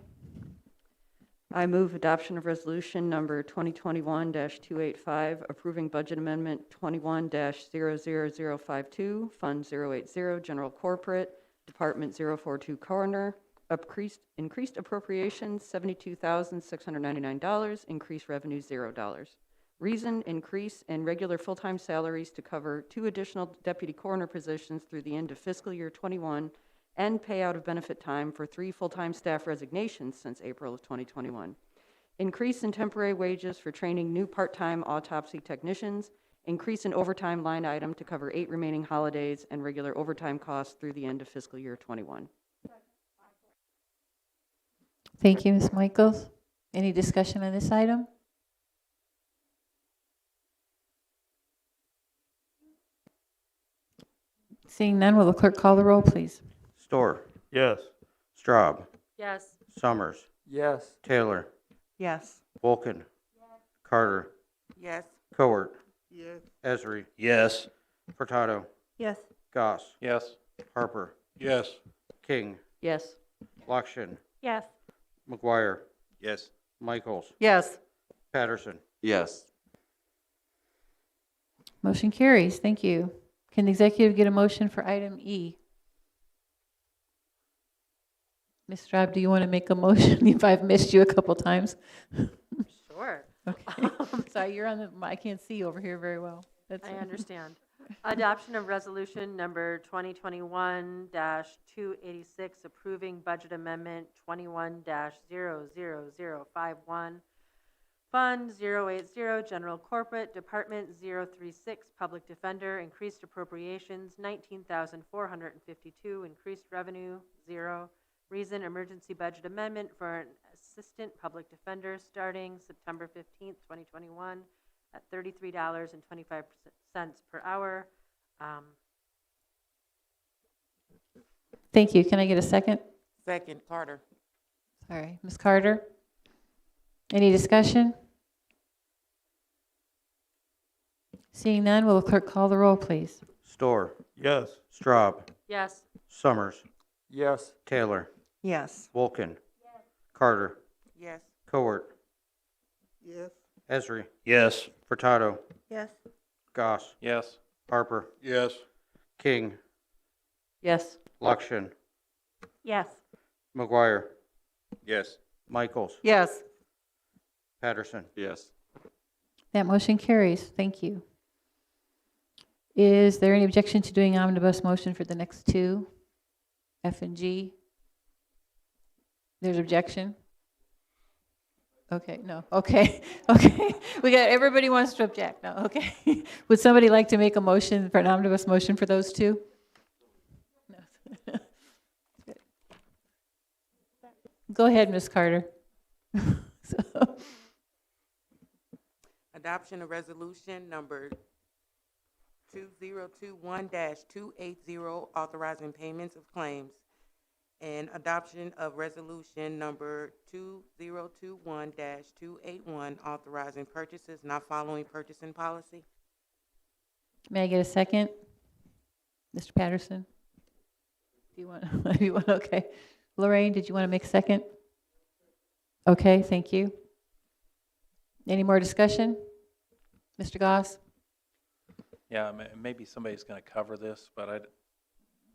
I move adoption of resolution number 2021-285, approving budget amendment 21-00052, Fund 080, General Corporate, Department 042 Coroner, increased appropriations $72,699, increased revenue $0. Reason, increase in regular full-time salaries to cover 2 additional deputy coroner positions through the end of fiscal year 21, and payout of benefit time for 3 full-time staff resignations since April of 2021. Increase in temporary wages for training new part-time autopsy technicians. Increase in overtime line item to cover 8 remaining holidays and regular overtime costs through the end of fiscal year 21. Thank you, Ms. Michaels. Any discussion on this item? Seeing none, will the clerk call the roll, please? Store, Yes. Straub, Yes. Summers, Yes. Taylor, Yes. Wolkin. Carter, Yes. Cowart, Yes. Esri, Yes. Furtado, Yes. Goss, Yes. Harper, Yes. King, Yes. Lockshin, Yes. McGuire, Yes. Michaels, Yes. Patterson. Yes. Motion carries. Thank you. Can the executive get a motion for item E? Ms. Straub, do you want to make a motion if I've missed you a couple times? Sure. Okay. Sorry, you're on the, I can't see over here very well. That's I understand. Adoption of resolution number 2021-286, approving budget amendment 21-00051, Fund 080, General Corporate, Department 036, Public Defender, increased appropriations $19,452, increased revenue 0. Reason, emergency budget amendment for an assistant public defender starting September 15th, 2021 at $33.25 per hour. Thank you. Can I get a second? Second, Carter. Sorry. Ms. Carter? Any discussion? Seeing none, will the clerk call the roll, please? Store, Yes. Straub, Yes. Summers, Yes. Taylor, Yes. Wolkin. Carter, Yes. Cowart, Yes. Esri, Yes. Furtado, Yes. Goss, Yes. Harper, Yes. King, Yes. Lockshin, Yes. McGuire, Yes. Michaels, Yes. Patterson. Yes. That motion carries. Thank you. Is there any objection to doing omnibus motion for the next two, F and G? There's objection? Okay, no, okay, okay. We got, everybody wants to object, no, okay. Would somebody like to make a motion for an omnibus motion for those two? No. Go ahead, Ms. Carter. So, Adoption of resolution number 2021-280, authorizing payments of claims. And adoption of resolution number 2021-281, authorizing purchases not following purchasing policy. may I get a second? Mr. Patterson? Do you want, you want, okay. Lorraine, did you want to make a second? Okay, thank you. Any more discussion? Mr. Goss? Yeah, maybe somebody's going to cover this, but I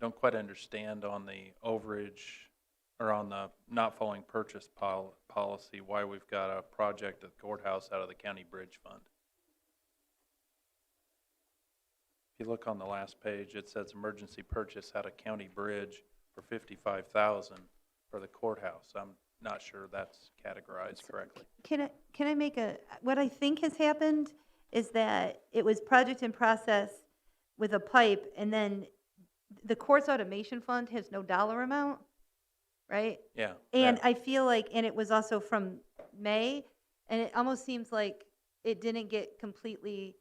don't quite understand on the overage or on the not following purchase policy why we've got a project at the courthouse out of the county bridge fund. If you look on the last page, it says emergency purchase at a county bridge for 55,000 for the courthouse. I'm not sure that's categorized correctly. Can I make what I think has happened is that it was project in process with a pipe, and then the court's automation fund has no dollar amount, right? Yeah. And I feel like, and it was also from May, and it almost seems like it didn't get completely,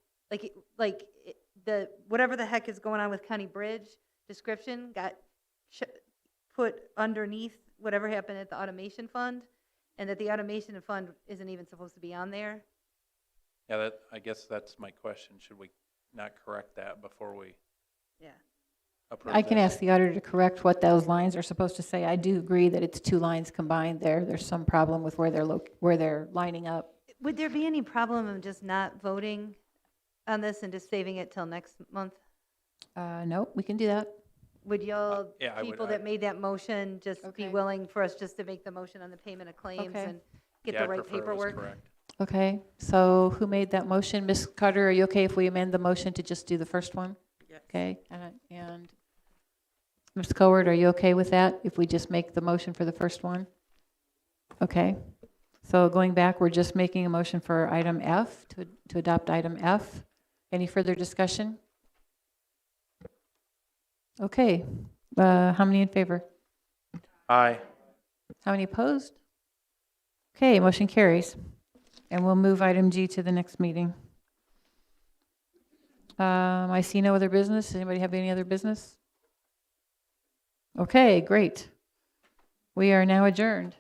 whatever the heck is going on with County Bridge description got put underneath whatever happened at the automation fund, and that the automation fund isn't even supposed to be on there. Yeah, I guess that's my question. Should we not correct that before we Yeah. approve I can this? ask the auditor to correct what those lines are supposed to say. I do agree that it's two lines combined there. There's some problem with where they're lining up. Would there be any problem of just not voting on this and just saving it till next month? No, we can do that. Would y'all, yeah, I would, people that made that motion, just be Okay. willing for us just to make the motion on the payment of claims Okay. and get Yeah, the I'd right prefer it was paperwork? correct. Okay, so who made that motion? Ms. Carter, are you okay if we amend the motion to just do the first one? Yes. Okay, and Ms. Coward, are you okay with that, if we just make the motion for the first one? Okay, so going back, we're just making a motion for item F, to adopt item F. Any further discussion? Okay, how many in favor? Aye. How many opposed? Okay, motion carries. And we'll move item G to the next meeting. I see no other business. Anybody have any other business? Okay, great. We are now adjourned.